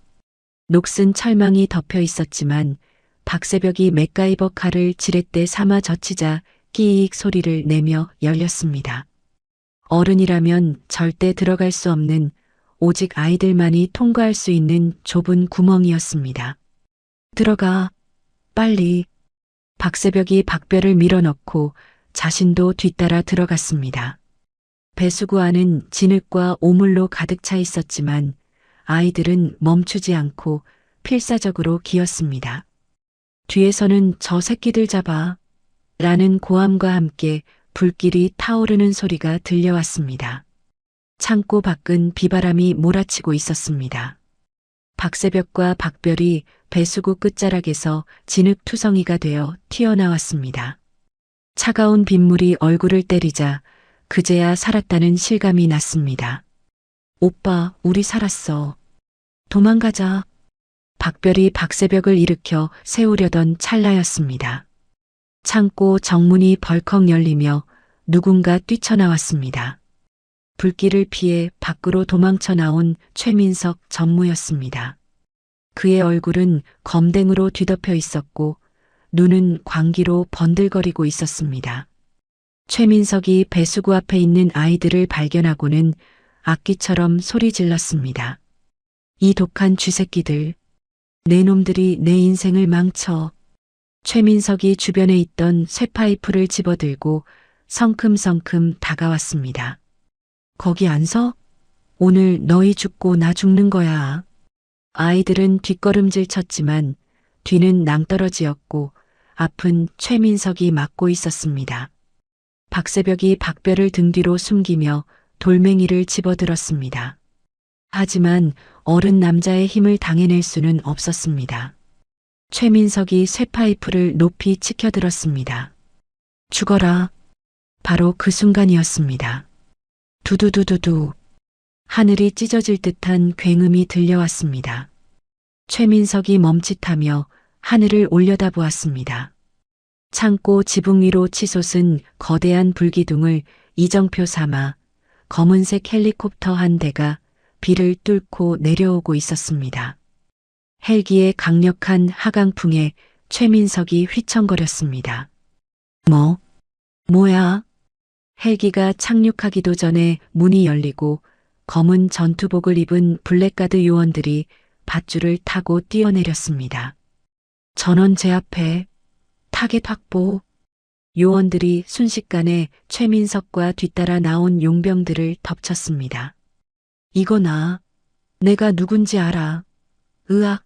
녹슨 철망이 덮여 있었지만 박새벽이 맥가이버 칼을 지렛대 삼아 젖히자 끼익 소리를 내며 열렸습니다. 어른이라면 절대 들어갈 수 없는 오직 아이들만이 통과할 수 있는 좁은 구멍이었습니다. 들어가, 빨리. 박새벽이 박별을 밀어넣고 자신도 뒤따라 들어갔습니다. 배수구 안은 진흙과 오물로 가득 차 있었지만 아이들은 멈추지 않고 필사적으로 기었습니다. 뒤에서는 저 새끼들 잡아 라는 고함과 함께 불길이 타오르는 소리가 들려왔습니다. 창고 밖은 비바람이 몰아치고 있었습니다. 박새벽과 박별이 배수구 끝자락에서 진흙투성이가 되어 튀어나왔습니다. 차가운 빗물이 얼굴을 때리자 그제야 살았다는 실감이 났습니다. 오빠, 우리 살았어. 도망가자. 박별이 박새벽을 일으켜 세우려던 찰나였습니다. 창고 정문이 벌컥 열리며 누군가 뛰쳐나왔습니다. 불길을 피해 밖으로 도망쳐 나온 최민석 전무였습니다. 그의 얼굴은 검댕으로 뒤덮여 있었고 눈은 광기로 번들거리고 있었습니다. 최민석이 배수구 앞에 있는 아이들을 발견하고는 악기처럼 소리 질렀습니다. 이 독한 쥐새끼들, 내 놈들이 내 인생을 망쳐. 최민석이 주변에 있던 쇠파이프를 집어들고 성큼성큼 다가왔습니다. 거기 안 서? 오늘 너희 죽고 나 죽는 거야. 아이들은 뒷걸음질 쳤지만 뒤는 낭떠러지였고 앞은 최민석이 막고 있었습니다. 박새벽이 박별을 등 뒤로 숨기며 돌멩이를 집어들었습니다. 하지만 어른 남자의 힘을 당해낼 수는 없었습니다. 최민석이 쇠파이프를 높이 치켜들었습니다. 죽어라. 바로 그 순간이었습니다. 두두두두두. 하늘이 찢어질 듯한 굉음이 들려왔습니다. 최민석이 멈칫하며 하늘을 올려다보았습니다. 창고 지붕 위로 치솟은 거대한 불기둥을 이정표 삼아 검은색 헬리콥터 한 대가 비를 뚫고 내려오고 있었습니다. 헬기의 강력한 하강풍에 최민석이 휘청거렸습니다. 뭐야? 헬기가 착륙하기도 전에 문이 열리고 검은 전투복을 입은 블랙가드 요원들이 밧줄을 타고 뛰어내렸습니다. 전원 제압해. 타겟 확보. 요원들이 순식간에 최민석과 뒤따라 나온 용병들을 덮쳤습니다. 이거 내가 누군지 알아. 으악.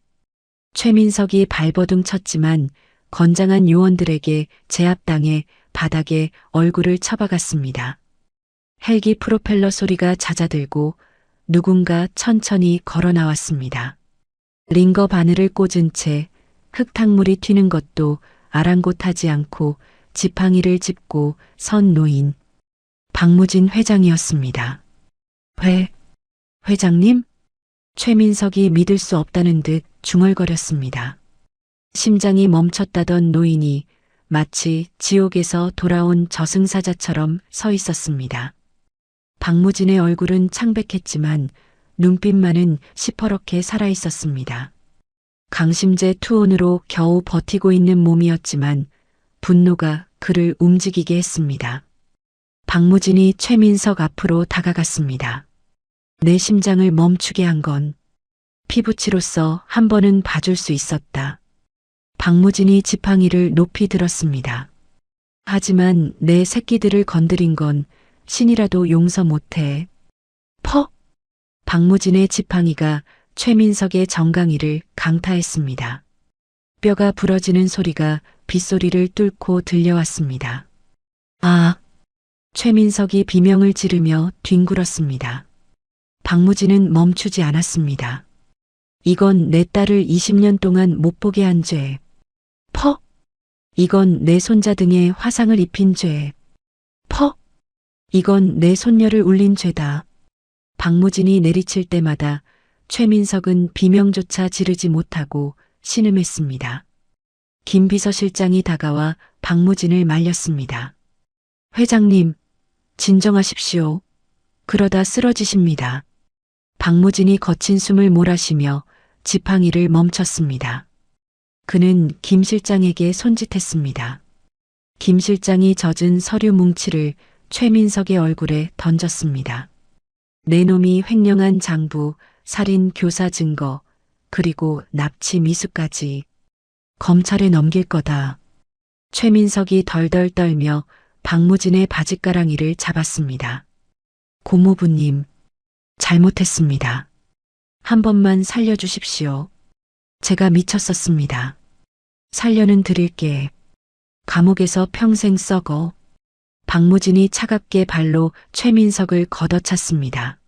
최민석이 발버둥 쳤지만 건장한 요원들에게 제압당해 바닥에 얼굴을 쳐박았습니다. 헬기 프로펠러 소리가 잦아들고 누군가 천천히 걸어 나왔습니다. 링거 바늘을 꽂은 채 흙탕물이 튀는 것도 아랑곳하지 않고 지팡이를 짚고 선 노인. 박무진 회장이었습니다. 회장님? 최민석이 믿을 수 없다는 듯 중얼거렸습니다. 심장이 멈췄다던 노인이 마치 지옥에서 돌아온 저승사자처럼 서 있었습니다. 박무진의 얼굴은 창백했지만 눈빛만은 시퍼렇게 살아있었습니다. 강심제 투혼으로 겨우 버티고 있는 몸이었지만 분노가 그를 움직이게 했습니다. 박무진이 최민석 앞으로 다가갔습니다. 내 심장을 멈추게 한 건 피부치로서 한 번은 봐줄 수 있었다. 박무진이 지팡이를 높이 들었습니다. 하지만 내 새끼들을 건드린 건 신이라도 용서 못해. 퍽! 박무진의 지팡이가 최민석의 정강이를 강타했습니다. 뼈가 부러지는 소리가 빗소리를 뚫고 들려왔습니다. 아! 최민석이 비명을 지르며 뒹굴었습니다. 박무진은 멈추지 않았습니다. 이건 내 딸을 20년 동안 못 보게 한 죄. 퍽! 이건 내 손자 등에 화상을 입힌 죄. 퍽! 이건 내 손녀를 울린 죄다. 박무진이 내리칠 때마다 최민석은 비명조차 지르지 못하고 신음했습니다. 김 비서실장이 다가와 박무진을 말렸습니다. 회장님, 진정하십시오. 그러다 쓰러지십니다. 박무진이 거친 숨을 몰아쉬며 지팡이를 멈췄습니다. 그는 김 실장에게 손짓했습니다. 김 실장이 젖은 서류 뭉치를 최민석의 얼굴에 던졌습니다. 내 놈이 횡령한 장부, 살인 교사 증거, 그리고 납치 미수까지 검찰에 넘길 거다. 최민석이 덜덜 떨며 박무진의 바짓가랑이를 잡았습니다. 고모부님, 잘못했습니다. 한 번만 살려주십시오. 제가 미쳤었습니다. 살려는 드릴게. 감옥에서 평생 썩어. 박무진이 차갑게 발로 최민석을 걷어찼습니다.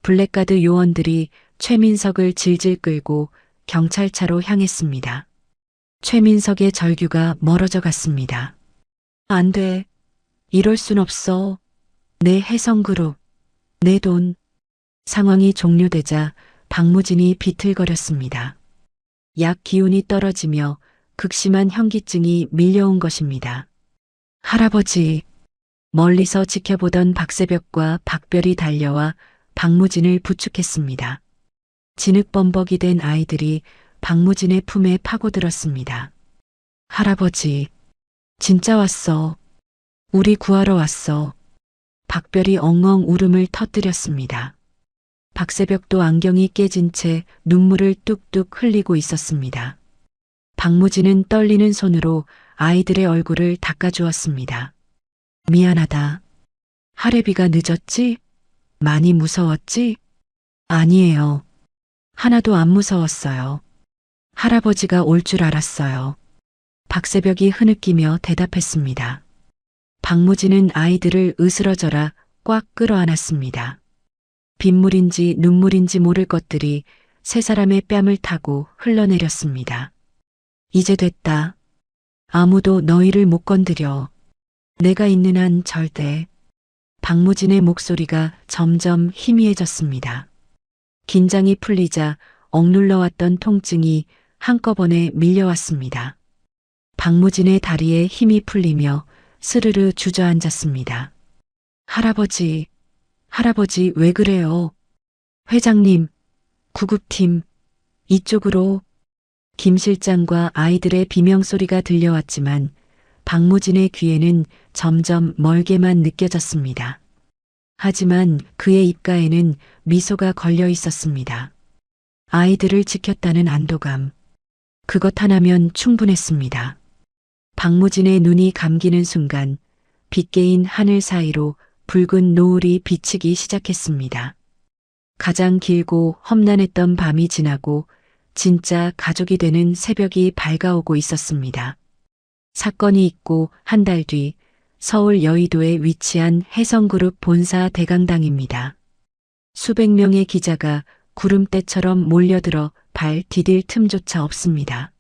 블랙가드 요원들이 최민석을 질질 끌고 경찰차로 향했습니다. 최민석의 절규가 멀어져 갔습니다. 안 돼. 이럴 순 없어. 내 혜성그룹, 내 돈. 상황이 종료되자 박무진이 비틀거렸습니다. 약 기운이 떨어지며 극심한 현기증이 밀려온 것입니다. 할아버지. 멀리서 지켜보던 박새벽과 박별이 달려와 박무진을 부축했습니다. 진흙범벅이 된 아이들이 박무진의 품에 파고들었습니다. 할아버지, 진짜 왔어. 우리 구하러 왔어. 박별이 엉엉 울음을 터뜨렸습니다. 박새벽도 안경이 깨진 채 눈물을 뚝뚝 흘리고 있었습니다. 박무진은 떨리는 손으로 아이들의 얼굴을 닦아주었습니다. 미안하다. 할애비가 늦었지? 많이 무서웠지? 아니에요. 하나도 안 무서웠어요. 할아버지가 올 줄 알았어요. 박새벽이 흐느끼며 대답했습니다. 박무진은 아이들을 으스러져라 꽉 끌어안았습니다. 빗물인지 눈물인지 모를 것들이 세 사람의 뺨을 타고 흘러내렸습니다. 이제 됐다. 아무도 너희를 못 건드려. 내가 있는 한 절대. 박무진의 목소리가 점점 희미해졌습니다. 긴장이 풀리자 억눌러왔던 통증이 한꺼번에 밀려왔습니다. 박무진의 다리에 힘이 풀리며 스르르 주저앉았습니다. 할아버지, 할아버지 왜 그래요? 회장님, 구급팀, 이쪽으로. 김 실장과 아이들의 비명소리가 들려왔지만 박무진의 귀에는 점점 멀게만 느껴졌습니다. 하지만 그의 입가에는 미소가 걸려 있었습니다. 아이들을 지켰다는 안도감. 그것 하나면 충분했습니다. 박무진의 눈이 감기는 순간 빗개인 하늘 사이로 붉은 노을이 비치기 시작했습니다. 가장 길고 험난했던 밤이 지나고 진짜 가족이 되는 새벽이 밝아오고 있었습니다. 사건이 있고 한 달 뒤 서울 여의도에 위치한 혜성그룹 본사 대강당입니다. 수백 명의 기자가 구름대처럼 몰려들어 발 디딜 틈조차 없습니다.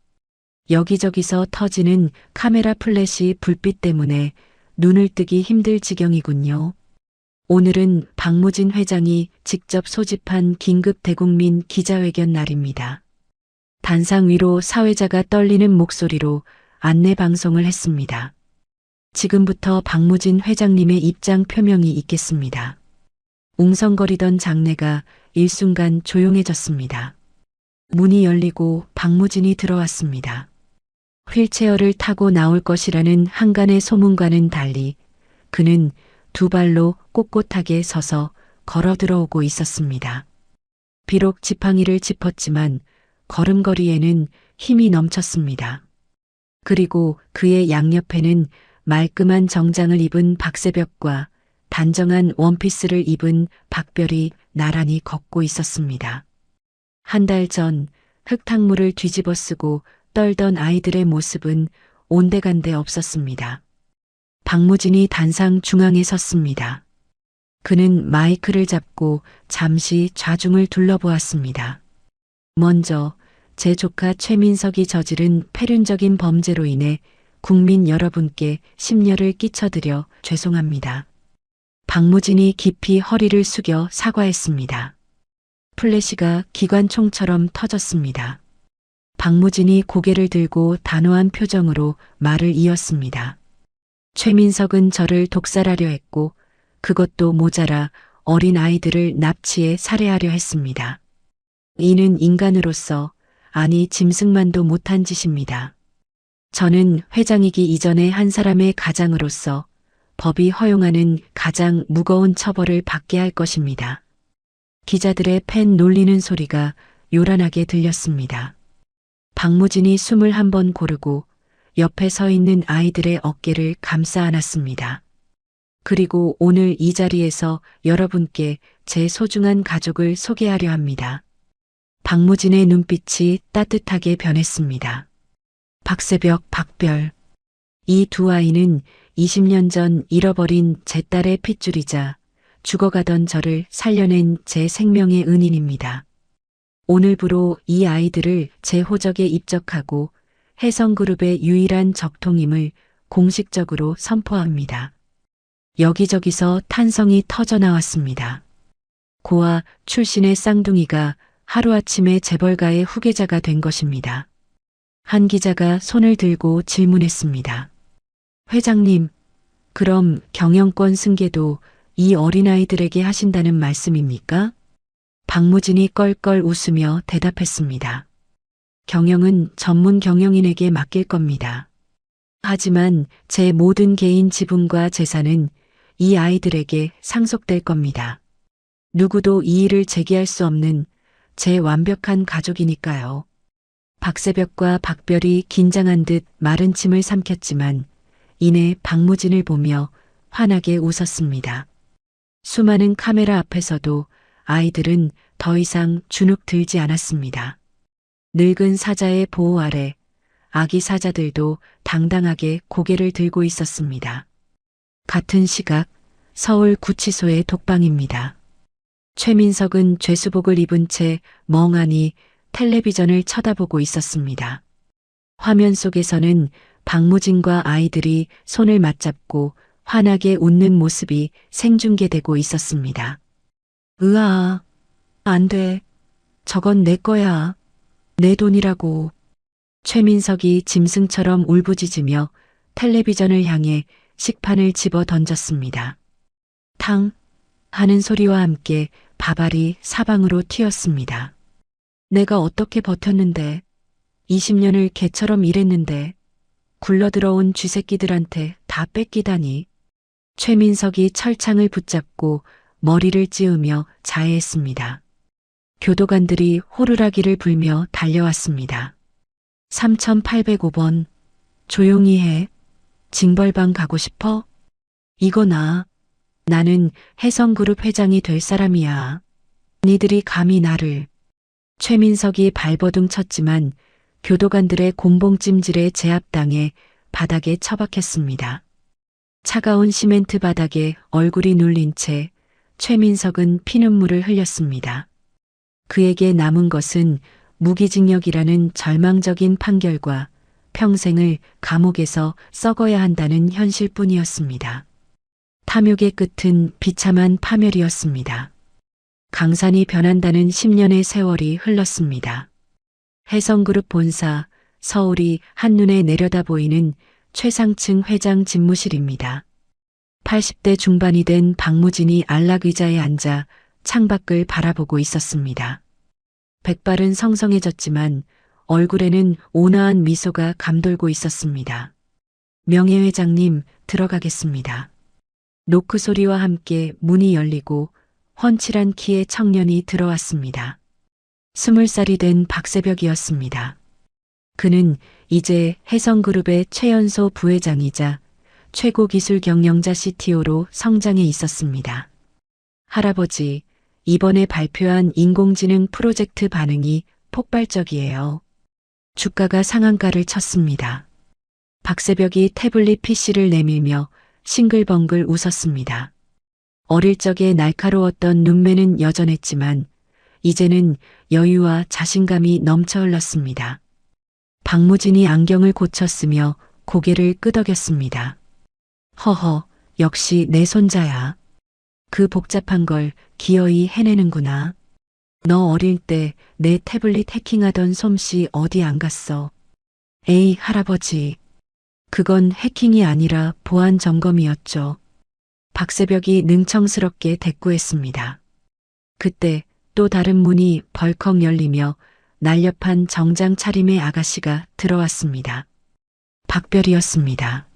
여기저기서 터지는 카메라 플래시 불빛 때문에 눈을 뜨기 힘들 지경이군요. 오늘은 박무진 회장이 직접 소집한 긴급 대국민 기자회견 날입니다. 단상 위로 사회자가 떨리는 목소리로 안내 방송을 했습니다. 지금부터 박무진 회장님의 입장 표명이 있겠습니다. 웅성거리던 장내가 일순간 조용해졌습니다. 문이 열리고 박무진이 들어왔습니다. 휠체어를 타고 나올 것이라는 한간의 소문과는 달리 그는 두 발로 꼿꼿하게 서서 걸어 들어오고 있었습니다. 비록 지팡이를 짚었지만 걸음걸이에는 힘이 넘쳤습니다. 그리고 그의 양옆에는 말끔한 정장을 입은 박새벽과 단정한 원피스를 입은 박별이 나란히 걷고 있었습니다. 한 달 전 흙탕물을 뒤집어 쓰고 떨던 아이들의 모습은 온데간데 없었습니다. 박무진이 단상 중앙에 섰습니다. 그는 마이크를 잡고 잠시 좌중을 둘러보았습니다. 먼저 제 조카 최민석이 저지른 폐륜적인 범죄로 인해 국민 여러분께 심려를 끼쳐드려 죄송합니다. 박무진이 깊이 허리를 숙여 사과했습니다. 플래시가 기관총처럼 터졌습니다. 박무진이 고개를 들고 단호한 표정으로 말을 이었습니다. 최민석은 저를 독살하려 했고 그것도 모자라 어린 아이들을 납치해 살해하려 했습니다. 이는 인간으로서 아니 짐승만도 못한 짓입니다. 저는 회장이기 이전에 한 사람의 가장으로서 법이 허용하는 가장 무거운 처벌을 받게 할 것입니다. 기자들의 펜 놀리는 소리가 요란하게 들렸습니다. 박무진이 숨을 한번 고르고 옆에 서 있는 아이들의 어깨를 감싸 안았습니다. 그리고 오늘 이 자리에서 여러분께 제 소중한 가족을 소개하려 합니다. 박무진의 눈빛이 따뜻하게 변했습니다. 박새벽, 박별. 이 두 아이는 20년 전 잃어버린 제 딸의 핏줄이자 죽어가던 저를 살려낸 제 생명의 은인입니다. 오늘부로 이 아이들을 제 호적에 입적하고 혜성그룹의 유일한 적통임을 공식적으로 선포합니다. 여기저기서 탄성이 터져 나왔습니다. 고아 출신의 쌍둥이가 하루아침에 재벌가의 후계자가 된 것입니다. 한 기자가 손을 들고 질문했습니다. 회장님, 그럼 경영권 승계도 이 어린아이들에게 하신다는 말씀입니까? 박무진이 껄껄 웃으며 대답했습니다. 경영은 전문 경영인에게 맡길 겁니다. 하지만 제 모든 개인 지분과 재산은 이 아이들에게 상속될 겁니다. 누구도 이의를 제기할 수 없는 제 완벽한 가족이니까요. 박새벽과 박별이 긴장한 듯 마른 침을 삼켰지만 이내 박무진을 보며 환하게 웃었습니다. 수많은 카메라 앞에서도 아이들은 더 이상 주눅 들지 않았습니다. 늙은 사자의 보호 아래 아기 사자들도 당당하게 고개를 들고 있었습니다. 같은 시각 서울 구치소의 독방입니다. 최민석은 죄수복을 입은 채 멍하니 텔레비전을 쳐다보고 있었습니다. 화면 속에서는 박무진과 아이들이 손을 맞잡고 환하게 웃는 모습이 생중계되고 있었습니다. 으아, 안 돼. 저건 내 거야. 내 돈이라고. 최민석이 짐승처럼 울부짖으며 텔레비전을 향해 식판을 집어 던졌습니다. 탕 하는 소리와 함께 밥알이 사방으로 튀었습니다. 내가 어떻게 버텼는데, 20년을 개처럼 일했는데, 굴러들어온 쥐새끼들한테 다 뺏기다니. 최민석이 철창을 붙잡고 머리를 찌우며 자해했습니다. 교도관들이 호루라기를 불며 달려왔습니다. 3805번. 조용히 해. 징벌방 가고 싶어? 이거 나는 혜성그룹 회장이 될 사람이야. 니들이 감히 나를. 최민석이 발버둥 쳤지만 교도관들의 곤봉찜질에 제압당해 바닥에 처박혔습니다. 차가운 시멘트 바닥에 얼굴이 눌린 채 최민석은 피눈물을 흘렸습니다. 그에게 남은 것은 무기징역이라는 절망적인 판결과 평생을 감옥에서 썩어야 한다는 현실뿐이었습니다. 탐욕의 끝은 비참한 파멸이었습니다. 강산이 변한다는 10년의 세월이 흘렀습니다. 혜성그룹 본사, 서울이 한눈에 내려다 보이는 최상층 회장 집무실입니다. 80대 중반이 된 박무진이 안락의자에 앉아 창밖을 바라보고 있었습니다. 백발은 성성해졌지만 얼굴에는 온화한 미소가 감돌고 있었습니다. 명예회장님, 들어가겠습니다. 노크 소리와 함께 문이 열리고 훤칠한 키의 청년이 들어왔습니다. 20살이 된 박새벽이었습니다. 그는 이제 혜성그룹의 최연소 부회장이자 최고 기술 경영자 CTO로 성장해 있었습니다. 할아버지, 이번에 발표한 인공지능 프로젝트 반응이 폭발적이에요. 주가가 상한가를 쳤습니다. 박새벽이 태블릿 PC를 내밀며 싱글벙글 웃었습니다. 어릴 적에 날카로웠던 눈매는 여전했지만 이제는 여유와 자신감이 넘쳐 흘렀습니다. 박무진이 안경을 고쳤으며 고개를 끄덕였습니다. 허허, 역시 내 손자야. 그 복잡한 걸 기어이 해내는구나. 너 어릴 때 내 태블릿 해킹하던 솜씨 어디 안 갔어? 에이, 할아버지. 그건 해킹이 아니라 보안 점검이었죠. 박새벽이 능청스럽게 대꾸했습니다. 그때 또 다른 문이 벌컥 열리며 날렵한 정장 차림의 아가씨가 들어왔습니다. 박별이었습니다.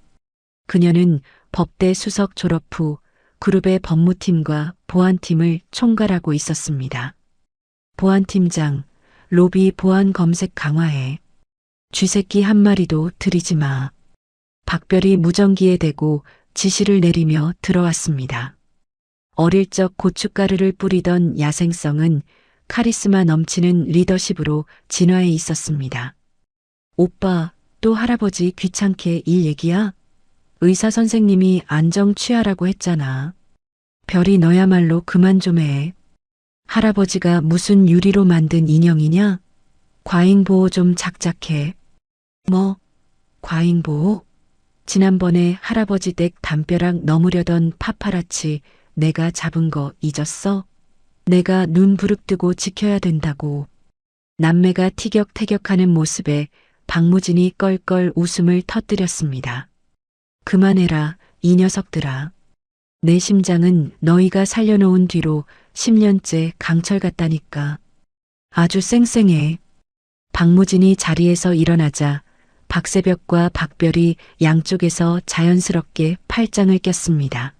그녀는 법대 수석 졸업 후 그룹의 법무팀과 보안팀을 총괄하고 있었습니다. 보안팀장, 로비 보안 검색 강화해. 쥐새끼 한 마리도 들이지 마. 박별이 무전기에 대고 지시를 내리며 들어왔습니다. 어릴 적 고춧가루를 뿌리던 야생성은 카리스마 넘치는 리더십으로 진화해 있었습니다. 오빠, 또 할아버지 귀찮게 일 얘기야? 의사 선생님이 안정 취하라고 했잖아. 별이 너야말로 그만 좀 해. 할아버지가 무슨 유리로 만든 인형이냐? 과잉보호 좀 작작해. 뭐, 과잉보호? 지난번에 할아버지 댁 담벼락 넘으려던 파파라치 내가 잡은 거 잊었어? 내가 눈 부릅뜨고 지켜야 된다고. 남매가 티격태격하는 모습에 박무진이 껄껄 웃음을 터뜨렸습니다. 그만해라, 이 녀석들아. 내 심장은 너희가 살려놓은 뒤로 10년째 강철 같다니까. 아주 쌩쌩해. 박무진이 자리에서 일어나자 박새벽과 박별이 양쪽에서 자연스럽게 팔짱을 꼈습니다.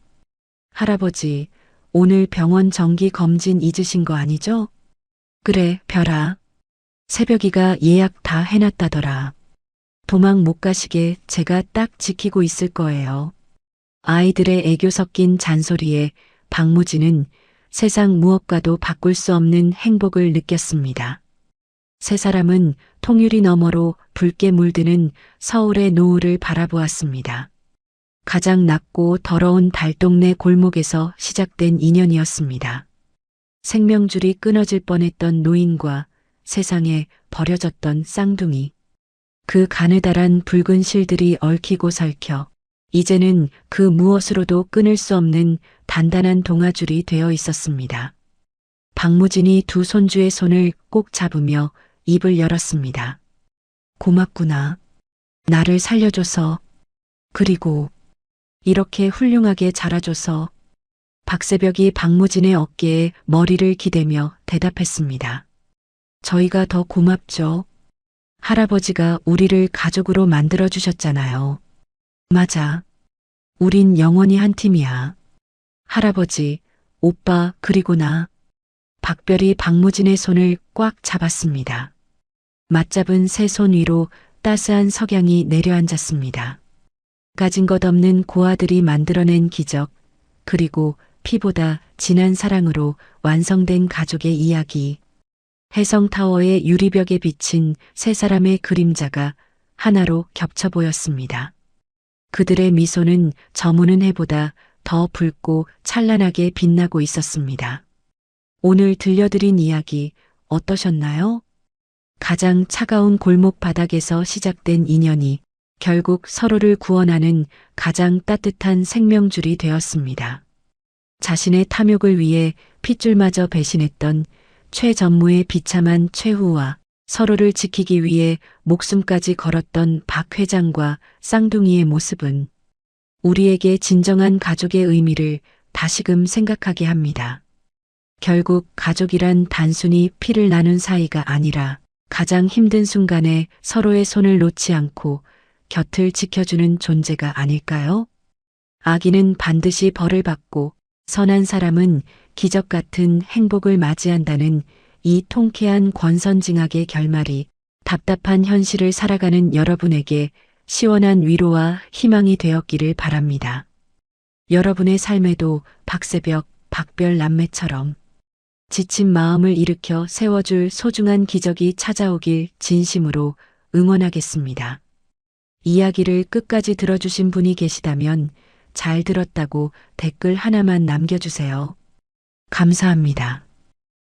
할아버지, 오늘 병원 정기 검진 잊으신 거 아니죠? 그래, 별아. 새벽이가 예약 다 해놨다더라. 도망 못 가시게 제가 딱 지키고 있을 거예요. 아이들의 애교 섞인 잔소리에 박무진은 세상 무엇과도 바꿀 수 없는 행복을 느꼈습니다. 세 사람은 통유리 너머로 붉게 물드는 서울의 노을을 바라보았습니다. 가장 낮고 더러운 달동네 골목에서 시작된 인연이었습니다. 생명줄이 끊어질 뻔했던 노인과 세상에 버려졌던 쌍둥이. 그 가느다란 붉은 실들이 얽히고 설켜 이제는 그 무엇으로도 끊을 수 없는 단단한 동아줄이 되어 있었습니다. 박무진이 두 손주의 손을 꼭 잡으며 입을 열었습니다. 고맙구나. 나를 살려줘서. 그리고 이렇게 훌륭하게 자라줘서. 박새벽이 박무진의 어깨에 머리를 기대며 대답했습니다. 저희가 더 고맙죠. 할아버지가 우리를 가족으로 만들어주셨잖아요. 맞아. 우린 영원히 한 팀이야. 할아버지, 오빠, 그리고 나. 박별이 박무진의 손을 꽉 잡았습니다. 맞잡은 새 손 위로 따스한 석양이 내려앉았습니다. 가진 것 없는 고아들이 만들어낸 기적, 그리고 피보다 진한 사랑으로 완성된 가족의 이야기. 해성타워의 유리벽에 비친 세 사람의 그림자가 하나로 겹쳐 보였습니다. 그들의 미소는 저무는 해보다 더 붉고 찬란하게 빛나고 있었습니다. 오늘 들려드린 이야기 어떠셨나요? 가장 차가운 골목 바닥에서 시작된 인연이 결국 서로를 구원하는 가장 따뜻한 생명줄이 되었습니다. 자신의 탐욕을 위해 핏줄마저 배신했던 최전무의 비참한 최후와 서로를 지키기 위해 목숨까지 걸었던 박 회장과 쌍둥이의 모습은 우리에게 진정한 가족의 의미를 다시금 생각하게 합니다. 결국 가족이란 단순히 피를 나눈 사이가 아니라 가장 힘든 순간에 서로의 손을 놓지 않고 곁을 지켜주는 존재가 아닐까요? 악인은 반드시 벌을 받고 선한 사람은 기적 같은 행복을 맞이한다는 이 통쾌한 권선징악의 결말이 답답한 현실을 살아가는 여러분에게 시원한 위로와 희망이 되었기를 바랍니다. 여러분의 삶에도 박새벽, 박별 남매처럼 지친 마음을 일으켜 세워줄 소중한 기적이 찾아오길 진심으로 응원하겠습니다. 이야기를 끝까지 들어주신 분이 계시다면 잘 들었다고 댓글 하나만 남겨주세요. 감사합니다.